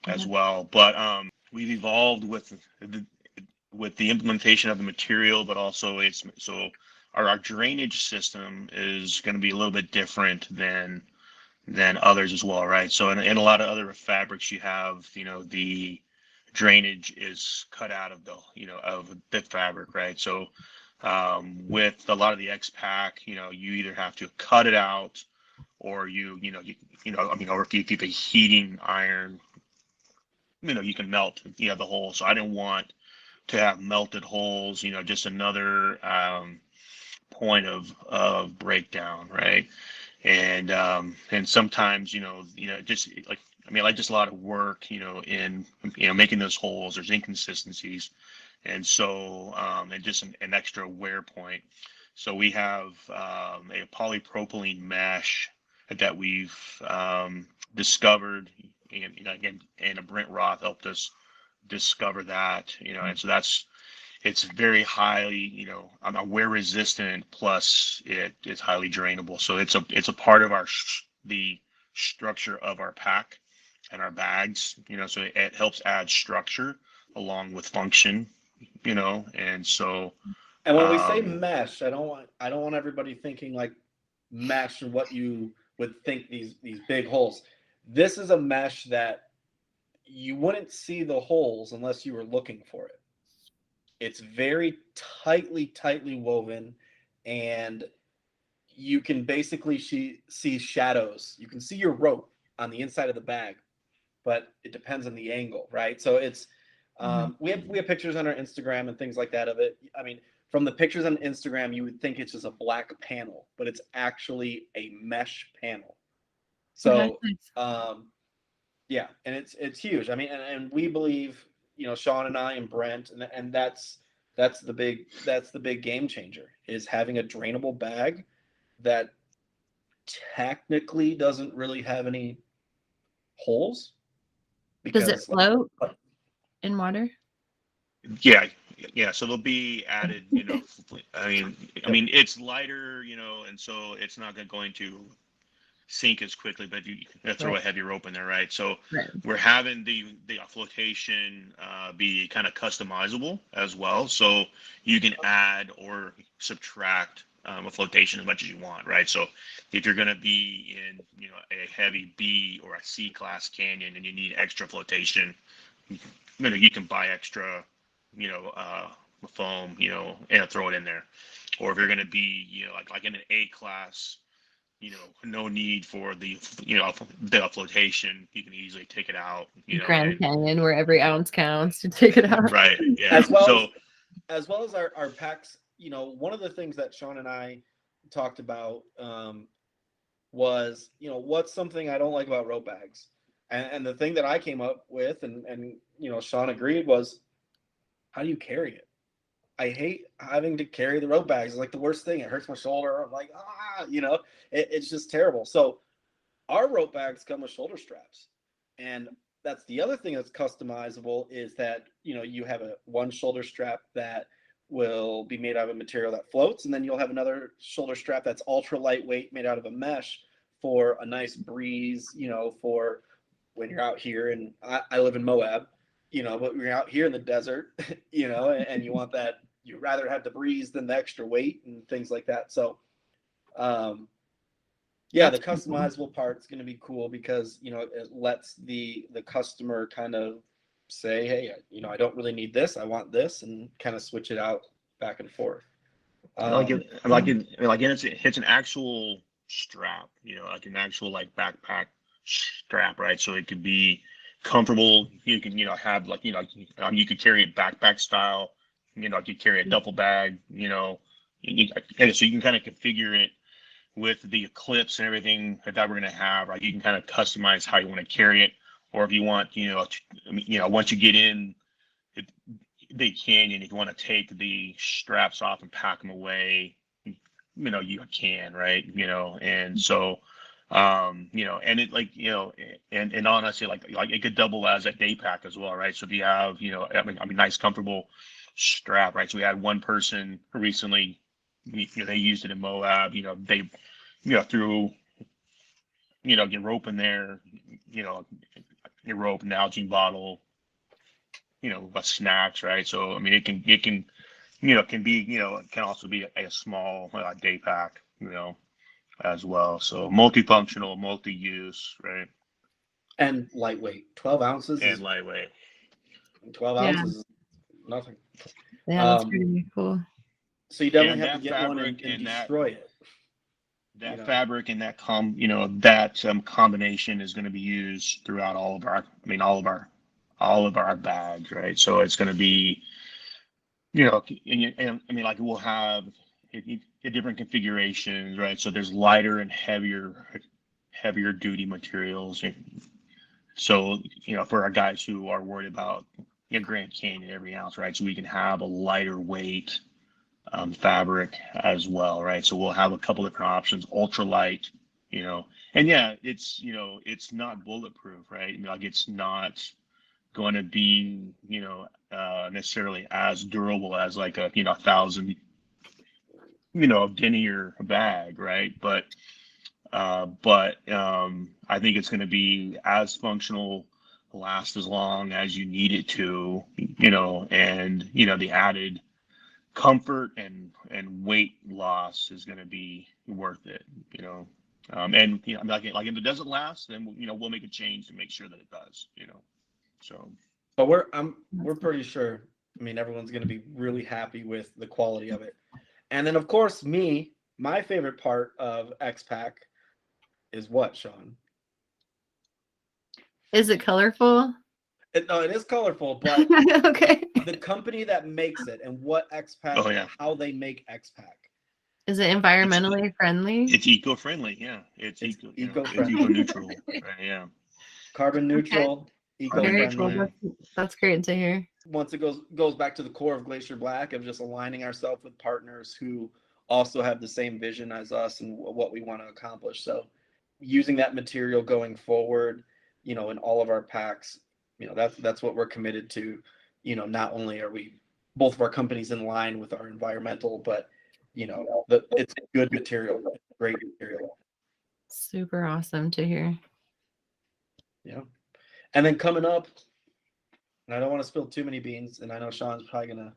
as Yeah. well. But we've evolved with the implementation of the material, but also it's so our drainage system is going to be a little bit different than others as well, right? So in a lot of other fabrics, you have the drainage is cut out of of the fabric, right? So with a lot of the X pack, you either have to cut it out, or I mean, or if you keep a heating iron, you can melt the hole. So I didn't want to have melted holes, just another point of breakdown, right? And sometimes, just like I mean, like just a lot of work, in making those holes. There's inconsistencies, and so and just an extra wear point. So we have a polypropylene mesh that we've discovered, and again, and a Brent Roth helped us discover that, and so it's very highly, wear resistant, plus it is highly drainable. So it's a part of the structure of our pack and our bags, so it helps add structure along with function, and so And when we say um, mesh, I don't want everybody thinking like mesh and what you would think these big holes. This is a mesh that you wouldn't see the holes unless you were looking for it. It's very tightly woven, and you can basically see shadows. You can see your rope on the inside of the bag, but it depends on the angle, right? So it's Mhm. we have pictures on our Instagram and things like that of it. I mean, from the pictures on Instagram, you would think it's just a black panel, but it's actually a mesh panel. Okay. So Nice. yeah, and it's huge. I mean, and we believe, Shawn and I and Brent, and that's the big game changer, is having a drainable bag that technically doesn't really have any holes, Does it because float like in water? yeah, yeah. So they'll be added, I mean, yep. it's lighter, and so it's not going to sink as quickly, but you throw Right. a heavy rope in there, right? So Right. we're having the flotation be kind of customizable as well, so you can add or subtract a flotation as much as you want, right? So if you're going to be in a heavy B or a C class canyon and you need extra flotation, you can buy extra, you know, uh, foam, and throw it in there. Or if you're going to be, like in an A class, no need for the flotation. You can easily take it out, Grand and Canyon, where every ounce counts to take it out. right, yeah. as well So as our packs. One of the things that Shawn and I talked about was, what's something I don't like about rope bags, and the thing that I came up with, and Shawn agreed, was, how do you carry it? I hate having to carry the rope bags. It's like the worst thing. It hurts my shoulder. I'm like, it's just terrible. So our rope bags come with shoulder straps, and that's the other thing that's customizable, is that you have a one shoulder strap that will be made out of a material that floats, and then you'll have another shoulder strap that's ultra lightweight, made out of a mesh, for a nice breeze, for when you're out here. And I live in Moab, but you're out here in the desert, and you want that. You'd rather have the breeze than the extra weight and things like that. So um, yeah, That's the pretty cool. customizable part is going to be cool, because it lets the customer kind of say, hey, I don't really need this, I want this, and kind of switch it out back and forth. like um it, like it, like it's an actual strap, like an actual like backpack strap, right? So it could be comfortable. You can, have like, you could carry it backpack style. You could carry a duffel bag. And so you can kind of configure it with the clips and everything that we're going to have, right? You can kind of customize how you want to carry it, or if you want, once you get in it, the canyon, if you want to take the straps off and pack them away, you can, right? And so, and it like, and honestly, like it could double as a day pack as well, right? So if you have, I mean, nice, comfortable strap, right? So we had one person recently, they used it in Moab, they, threw, your rope in there, you know, your rope, an Nalgene bottle, snacks, right? So I mean, it can, can be, it can also be a small day pack, as well. So multifunctional, multi-use, right? and lightweight. 12 ounces And is lightweight. 12 Yeah. ounces is nothing. Yeah, that's um pretty cool. so you definitely And have to that get one fabric and and destroy it. you that know fabric and that combination is going to be used throughout all of our bags, right? So it's going to be, and I mean, like we'll have different configurations, right? So there's lighter and heavier duty materials. So, for our guys who are worried about Grand Canyon every ounce, right? So we can have a lighter weight fabric as well, right? So we'll have a couple different options, ultralight, and yeah, it's not bulletproof, right? I mean, like it's not going to be, necessarily as durable as like a, 1,000, denier bag, right? But I think it's going to be as functional, last as long as you need it to, and the added comfort and weight loss is going to be worth it, and like if it doesn't last, then we'll make a change to make sure that it does, so but we're pretty sure, I mean, everyone's going to be really happy with the quality of it. And then, of course, my favorite part of X-Pack is what, Shawn? Is it colorful? No, it is colorful, but Okay. the company that makes it, and what X-Pack, oh yeah, how they make X-Pack. Is it it's environmentally friendly? it's eco-friendly, yeah, it's It's it's eco-friendly, eco-neutral, right? Yeah, carbon Okay. neutral, carbon Very neutral, cool. eco-friendly. yeah. That's great to hear. Once it goes back to the core of Glacier Black, of just aligning ourselves with partners who also have the same vision as us and what we want to accomplish. So using that material going forward, in all of our packs, that's what we're committed to. Not only are we, both of our companies, in line with our environmental, but it's good material, great material. Super awesome to hear. Yeah. And then coming up, and I don't want to spill too many beans, and I know Shawn's probably gonna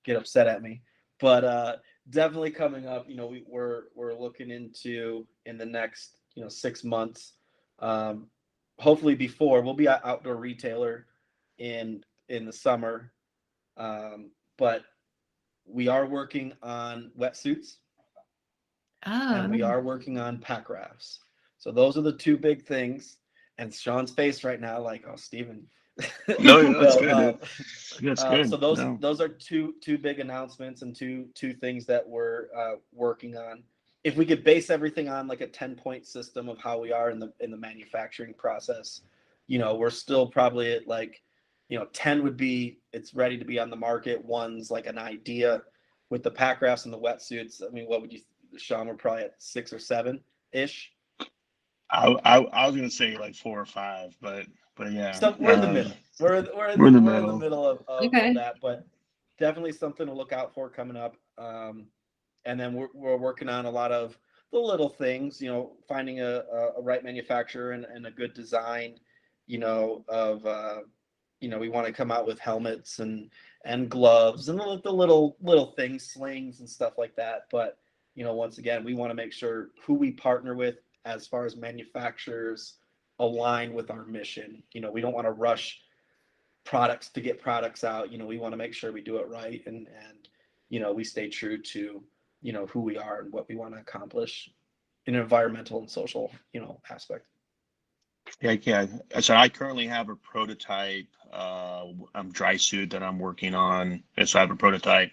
get upset at me, but definitely coming up, we're looking into in the next 6 months. Um, hopefully before we'll be an outdoor retailer in the summer, but we are working on wetsuits and we Oh, are working on pack rafts. So those are the two big things. And Shawn's face right now, like, oh, Steven. No, no, that's No, good, dude. That's so good. those No. those are two big announcements and two things that we're working on. If we could base everything on like a 10-point system of how we are in the manufacturing process, we're still probably at like, 10 would be it's ready to be on the market. One's like an idea with the pack rafts and the wetsuits. I mean, what would you, Shawn? We're probably at 6 or 7 ish. I was gonna say like 4 or 5, but yeah, So we're in the middle. we're in the We're in the middle. middle of okay. that, but definitely something to look out for coming up. And then we're working on a lot of the little things, finding a right manufacturer and a good design, of we want to come out with helmets and gloves and the little things, slings and stuff like that. But once again, we want to make sure who we partner with as far as manufacturers align with our mission. We don't want to rush products to get products out. We want to make sure we do it right and we stay true to who we are and what we want to accomplish in an environmental and social aspect. Yeah, yeah. So I currently have a prototype dry suit that I'm working on. And so I have a prototype.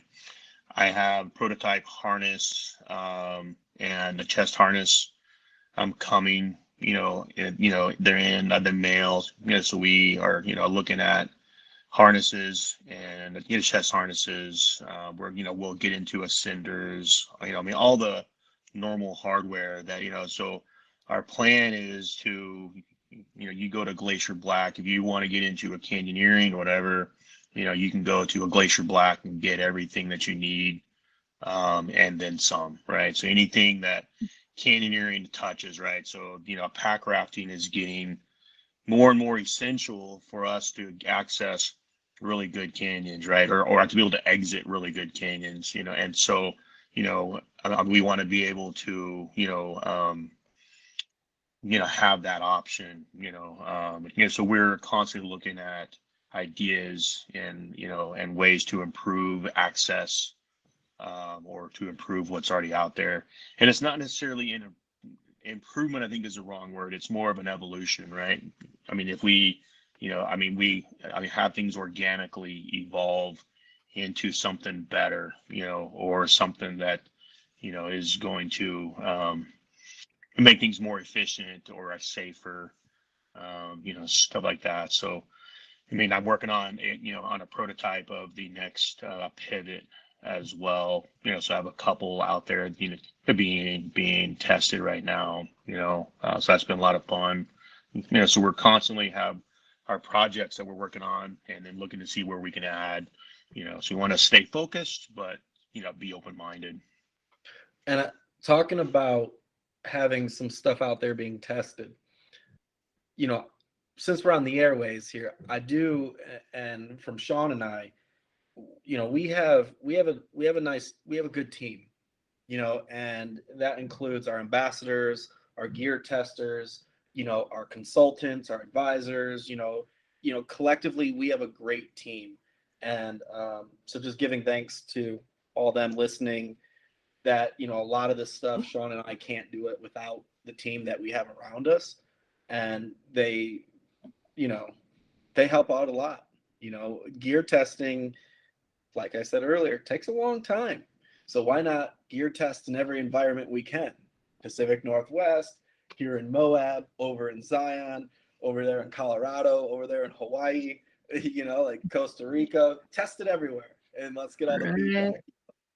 I have prototype harness and a chest harness. I'm coming. They're in the mails. So we are looking at harnesses and chest harnesses. Where we'll get into ascenders. I mean all the normal hardware that So our plan is to you go to Glacier Black if you want to get into a canyoneering or whatever. You can go to a Glacier Black and get everything that you need, and then some, right? So anything that canyoneering touches, right? So pack rafting is getting more and more essential for us to access really good canyons, right? Or to be able to exit really good canyons, and so we want to be able to have that option, so we're constantly looking at ideas and ways to improve access, or to improve what's already out there. And it's not necessarily an improvement, I think is the wrong word. It's more of an evolution, right? I mean, if we, have things organically evolve into something better, or something that, is going to make things more efficient or safer, stuff like that. So, I mean, I'm working on on a prototype of the next pivot as well. So I have a couple out there, being tested right now. So that's been a lot of fun. So we're constantly have our projects that we're working on, and then looking to see where we can add. So we want to stay focused, but be open minded. And talking about having some stuff out there being tested, you know, since we're on the airways here, I do, and from Shawn and I, we have a good team, and that includes our ambassadors, our gear testers, our consultants, our advisors, collectively we have a great team. And so just giving thanks to all them listening that, a lot of this stuff, Shawn and I can't do it without the team that we have around us. And you know, they help out a lot. Gear testing, like I said earlier, takes a long time. So why not gear test in every environment we can? Pacific Northwest, here in Moab, over in Zion, over there in Colorado, over there in Hawaii, like Costa Rica. Test it everywhere, and let's get all the Right. feedback.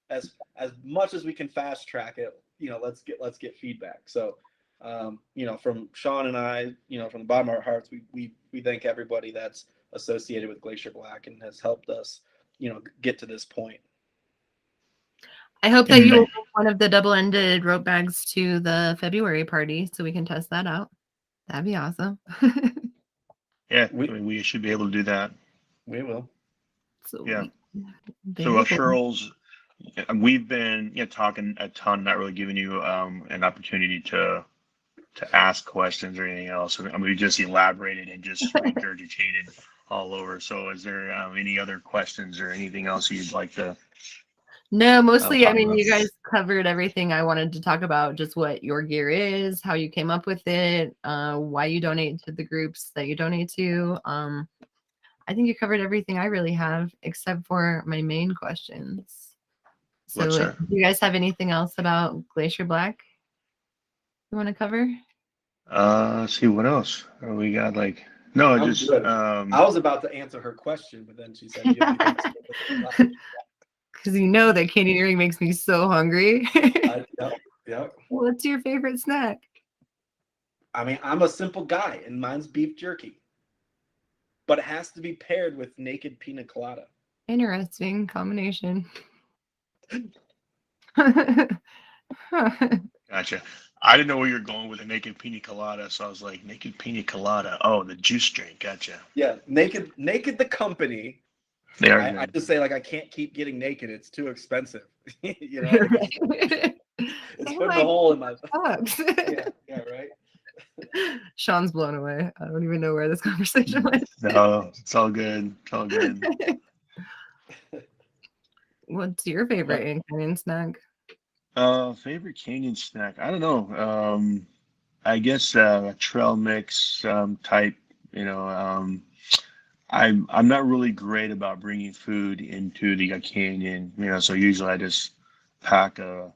As much as we can fast track it, let's get feedback. So, from Shawn and I, from the bottom of our hearts, we thank everybody that's associated with Glacier Black and has helped us, get to this point. I hope that And you will bring one of the double-ended rope bags to the February party so we can test that out. That'd be awesome. yeah, I We mean, we should be able to do that. we will. Yeah. Sweet. So Very cool. Cheryl's, we've been talking a ton, not really giving you an opportunity to ask questions or anything else. I mean, we just elaborated and just regurgitated all over. So, is there any other questions or anything else you'd like to No, mostly, I talk mean, about? you guys covered everything I wanted to talk about, just what your gear is, how you came up with it, why you donate to the groups that you donate to. I think you covered everything I really have, except for my main questions. So, What's do there? you guys have anything else about Glacier Black you want to cover? Let's see what else we got. Like, no, I'm just good. I was about to answer her question, but then she said, "Do you have anything else to say?" Because you know that canyoneering makes me so hungry. Yep, yep. What's your favorite snack? I mean, I'm a simple guy, and mine's beef jerky, but it has to be paired with naked pina colada. Interesting combination. gotcha. I didn't know where you're going with a naked pina colada, so I was like, naked pina colada. Oh, the juice drink. Gotcha. Yeah, naked the company. They are I good. just say like I can't keep getting naked; it's too expensive. You know, like it's Oh putting a my hole in my. bucks. Yeah, right. Sean's blown away. I don't even know where this conversation went. No, it's all good. It's all good. What's your favorite But in-canyon snack? Favorite canyon snack? I don't know. I guess a trail mix type. You know, I'm not really great about bringing food into the canyon. You know, so usually I just pack a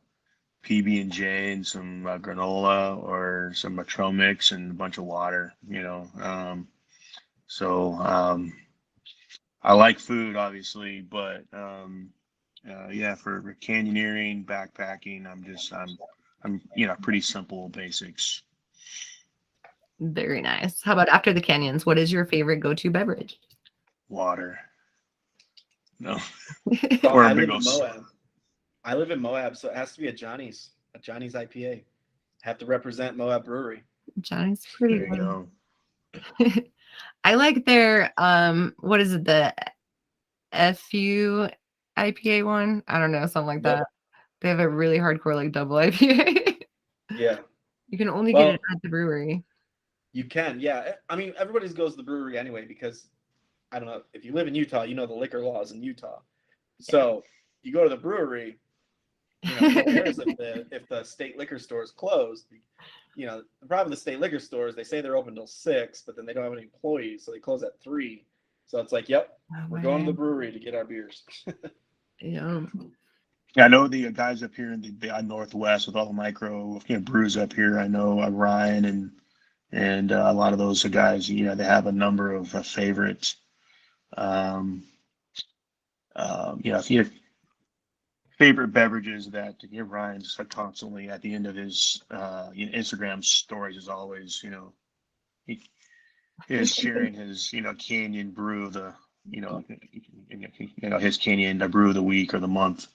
PB&J and some granola or some trail mix and a bunch of water. You know, so I like food obviously, but yeah, for canyoneering, backpacking, I'm pretty simple basics. Very nice. How about after the canyons? What is your favorite go-to beverage? Water. No. so Or a I big live old in Moab. I live in Moab, so it has to be a Johnny's IPA. Have to represent Moab Brewery. Johnny's pretty there you go. good. I like their what is it, the FU IPA one? I don't know, something like Yep. that. They have a really hardcore like double IPA. Yeah. You can only get Well, it at the brewery. you can. Yeah. I mean, everybody goes to the brewery anyway because I don't know if you live in Utah, you know the liquor laws in Utah. So you go to the brewery. You know, who cares if the state liquor store is closed? You know, the problem with the state liquor stores, they say they're open till 6, but then they don't have any employees, so they close at 3. So it's like, yep, Oh, we're going to the man. brewery to get our beers. Yeah. Yeah, I know the guys up here in the Northwest with all the micro brews up here. I know Ryan and a lot of those guys. You know, they have a number of favorites. Um, if you have favorite beverages that Ryan's constantly at the end of his Instagram stories is always he is sharing his Canyon brew the his Canyon brew of the week or the month.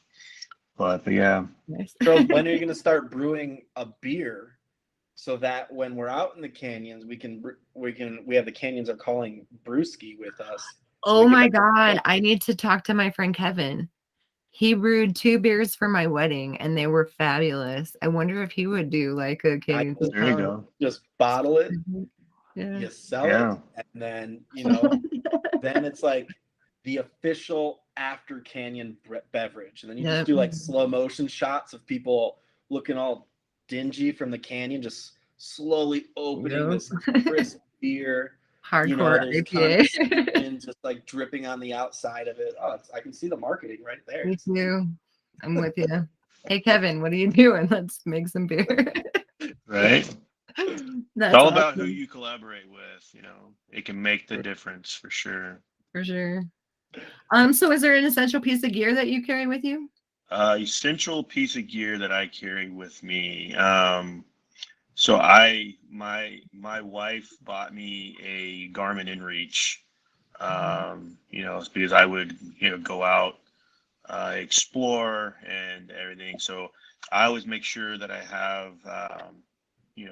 But yeah. Nice. Charles, when are you going to start brewing a beer so that when we're out in the canyons, we have the canyons are calling brewski with us, so Oh we get my back. God. I need to talk to my friend Kevin. He brewed 2 beers for my wedding and they were fabulous. I wonder if he would do like a I canyon There you challenge. go. just bottle it, Yeah. you sell it, Yeah. and then then it's like the official after canyon beverage, and then you just Yep. do like slow motion shots of people looking all dingy from the canyon, just slowly opening Yep. this crisp beer. Hardcore There's IPA. condensation just like dripping on the outside of it. Oh, I can see the marketing right there. Me too. I'm with you. Hey, Kevin, what are you doing? Let's make some beer. Right. It's That's all about who awesome. you collaborate with. It can make the difference for sure. For sure. So is there an essential piece of gear that you carry with you? Essential piece of gear that I carry with me. So my wife bought me a Garmin InReach. It's because I would go out explore and everything. So I always make sure that I have,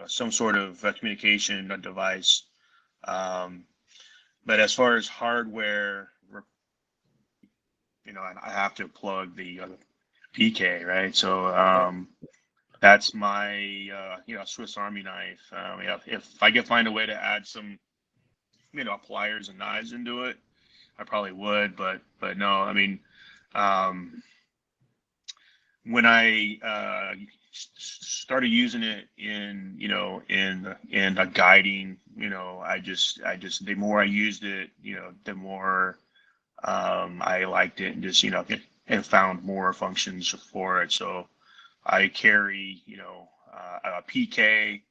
some sort of communication device. Um, but as far as hardware, I have to plug the PK, right? So Right. that's my, Swiss Army knife. If I could find a way to add some, pliers and knives into it, I probably would. But no, I mean, um, when I started using it in guiding, I just the more I used it, the more I liked it, and just and found more functions for it. So I carry a PK,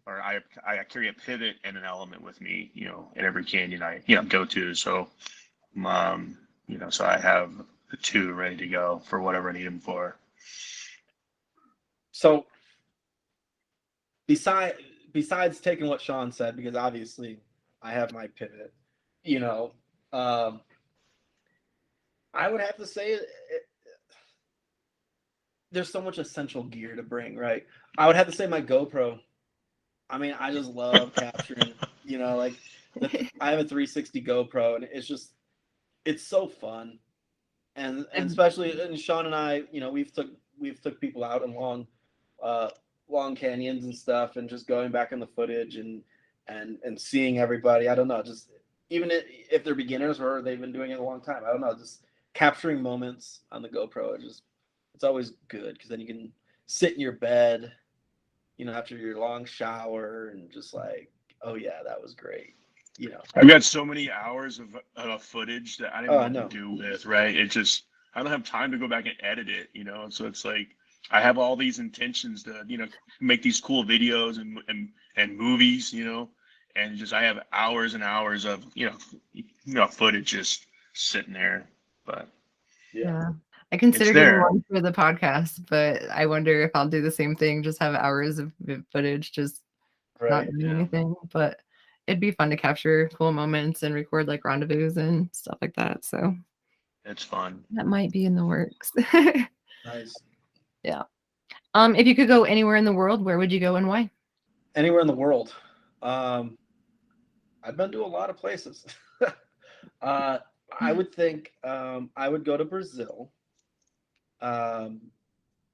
or I carry a pivot and an element with me, in every canyon I go to. So so I have the two ready to go for whatever I need them for. So beside besides taking what Shawn said, because obviously I have my pivot, you know, um, I would have to say there's so much essential gear to bring, right? I would have to say my GoPro. I mean, I just love capturing, like I have a 360 GoPro, and it's so fun, and I've especially and Shawn and I, we've took people out in uh, long canyons and stuff, and just going back in the footage and seeing everybody. I don't know, just even if they're beginners or they've been doing it a long time. I don't know, just capturing moments on the GoPro. It's always good because then you can sit in your bed, after your long shower and just like, oh yeah, that was great. You know. I've got so many hours of footage that I don't Oh, even I know what to know. do with, right? It just, I don't have time to go back and edit it, So it's like I have all these intentions to, make these cool videos and movies, and just I have hours and hours of, footage just sitting there. But Yeah. Yeah. I it's consider getting there. one for the podcast, but I wonder if I'll do the same thing, just have hours of footage, just not Right. doing Yeah, anything. But it'd be fun to capture cool moments and record like rendezvous and stuff like that. So it's fun. that might be in the works. Nice. Yeah. If you could go anywhere in the world, where would you go and why? Anywhere in the world. Um, I've been to a lot of places. uh, I would think I would go to Brazil, um,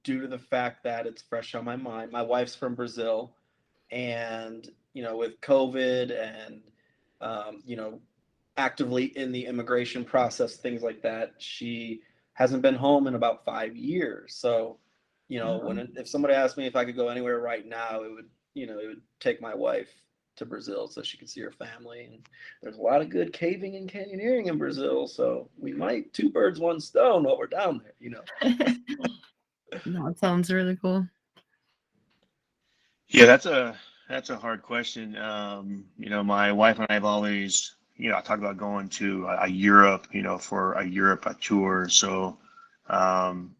due to the fact that it's fresh on my mind. My wife's from Brazil, and with COVID and actively in the immigration process, things like that, she hasn't been home in about 5 years. So, if somebody asked me if I could go anywhere right now, it would take my wife to Brazil so she could see her family. And there's a lot of good caving and canyoneering in Brazil, so we might two birds, one stone while we're down there. No, it sounds really cool. Yeah, that's a hard question. My wife and I have always, I talk about going to Europe, for a Europe tour. So, um,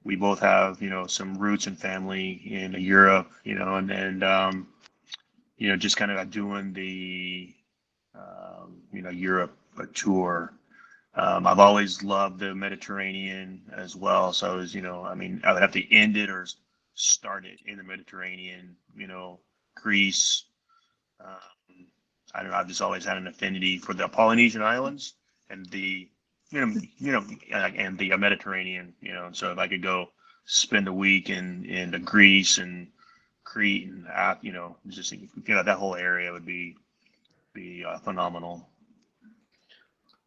we both have, some roots and family in Europe, and just kind of doing the, Europe tour. I've always loved the Mediterranean as well. So I was, I mean, I would have to end it or start it in the Mediterranean, Greece. Um, I don't know. I've just always had an affinity for the Polynesian islands and and the Mediterranean, So if I could go spend a week in Greece and Crete and just that whole area would be phenomenal.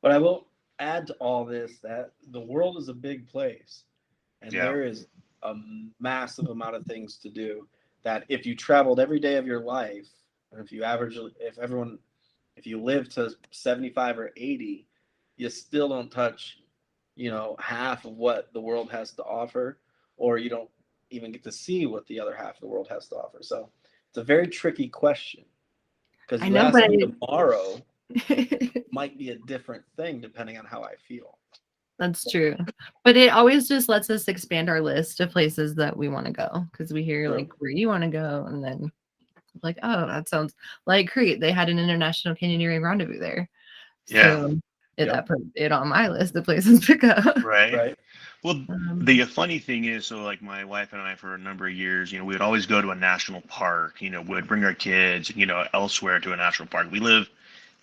But I will add to all this that the world is a big place, and Yeah. there is a massive amount of things to do. That if you traveled every day of your life, and if you live to 75 or 80, you still don't touch, half of what the world has to offer, or you don't even get to see what the other half of the world has to offer. So it's a very tricky question because I you know, ask but me tomorrow, I might be a different thing depending on how I feel. that's true. But it always just lets us expand our list of places that we want to go because we hear True. like where you want to go, and then like, oh, that sounds like Crete. They had an international canyoneering rendezvous there. Yeah. So Yep. that put it on my list of places to go. Right. Right. Well, Um, the funny thing is, so like my wife and I, for a number of years, we would always go to a national park. We'd bring our kids, elsewhere to a national park. We live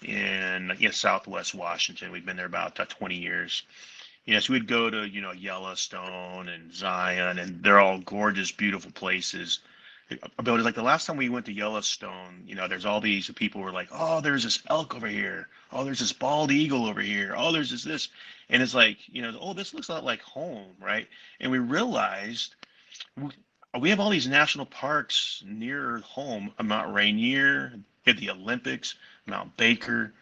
in Southwest Washington. We've been there about 20 years. So we'd go to Yellowstone and Zion, and they're all gorgeous, beautiful places. But it's like the last time we went to Yellowstone, there's all these people who are like, oh, there's this elk over here. Oh, there's this bald eagle over here. Oh, there's this. And it's like, oh, this looks a lot like home, right? And we realized we we have all these national parks near home, Mount Rainier, we have the Olympics, Mount Baker,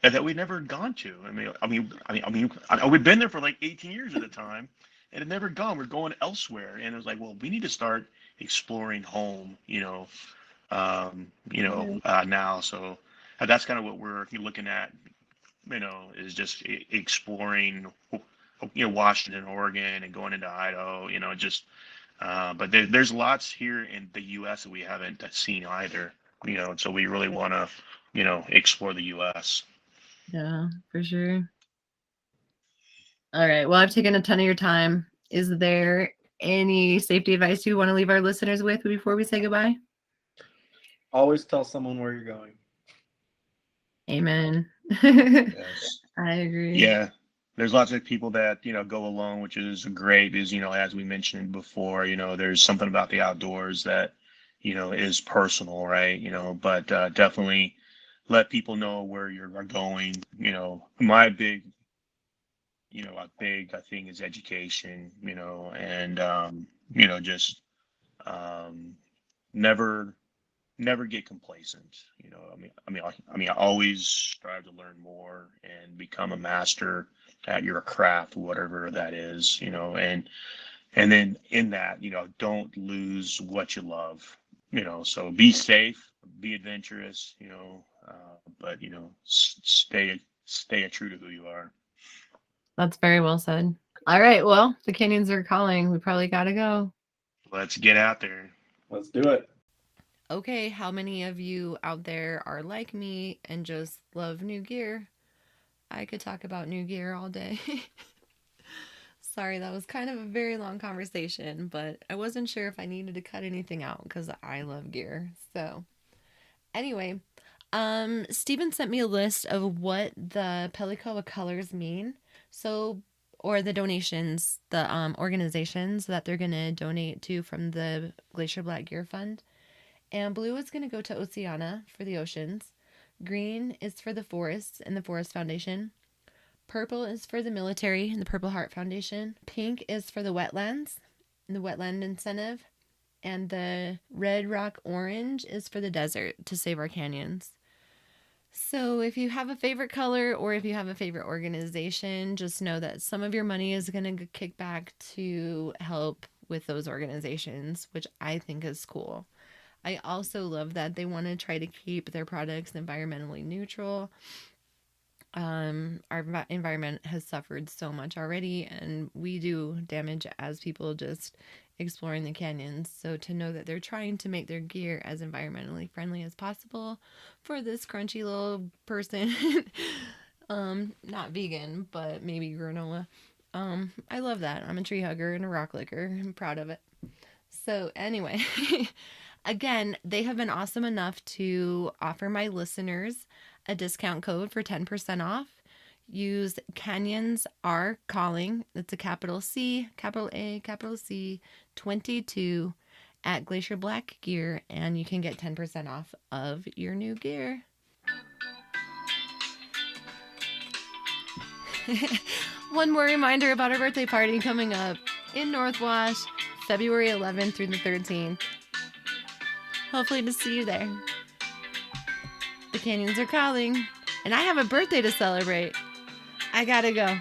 that we'd never gone to. We'd been there for like 18 years at the time, and had never gone. We're going elsewhere, and it was like, well, we need to start exploring home, now. So that's kind of what we're looking at, is just exploring, Washington, Oregon, and going into Idaho, just. But there's lots here in the U.S. that we haven't seen either, so we really want to, explore the U.S. yeah, for sure. All right. Well, I've taken a ton of your time. Is there any safety advice you want to leave our listeners with before we say goodbye? Always tell someone where you're going. Amen. Yes. I agree. Yeah. There's lots of people that, go alone, which is great, is, as we mentioned before, there's something about the outdoors that, is personal, right? But definitely let people know where you're going. My big, a thing is education, and, just um, never never get complacent. I always strive to learn more and become a master at your craft, whatever that is, and then in that, don't lose what you love, so be safe, be adventurous, but, stay true to who you are. That's very well said. All right. Well, the canyons are calling. We probably got to go. Let's get out there. Let's do it. Okay. How many of you out there are like me and just love new gear? I could talk about new gear all day. Sorry, that was kind of a very long conversation, but I wasn't sure if I needed to cut anything out because I love gear. So, anyway, Steven sent me a list of what the Pelicoa colors mean. So, or the donations, the organizations that they're going to donate to from the Glacier Black Gear Fund. And blue is going to go to Oceana for the oceans. Green is for the forests and the Forest Foundation. Purple is for the military and the Purple Heart Foundation. Pink is for the wetlands and the Wetland Incentive. And the red rock orange is for the desert to save our canyons. So if you have a favorite color or if you have a favorite organization, just know that some of your money is going to kick back to help with those organizations, which I think is cool. I also love that they want to try to keep their products environmentally neutral. Our environment has suffered so much already, and we do damage as people just exploring the canyons. So to know that they're trying to make their gear as environmentally friendly as possible for this crunchy little person, not vegan, but maybe granola. I love that. I'm a tree hugger and a rock licker. I'm proud of it. So anyway, again, they have been awesome enough to offer my listeners a discount code for 10% off. Use Canyons Are Calling. That's a capital C, capital A, capital C, 22 at Glacier Black Gear, and you can get 10% off of your new gear. One more reminder about our birthday party coming up in North Wash, February 11th through the 13th. Hopefully to see you there. The canyons are calling, and I have a birthday to celebrate. I gotta go.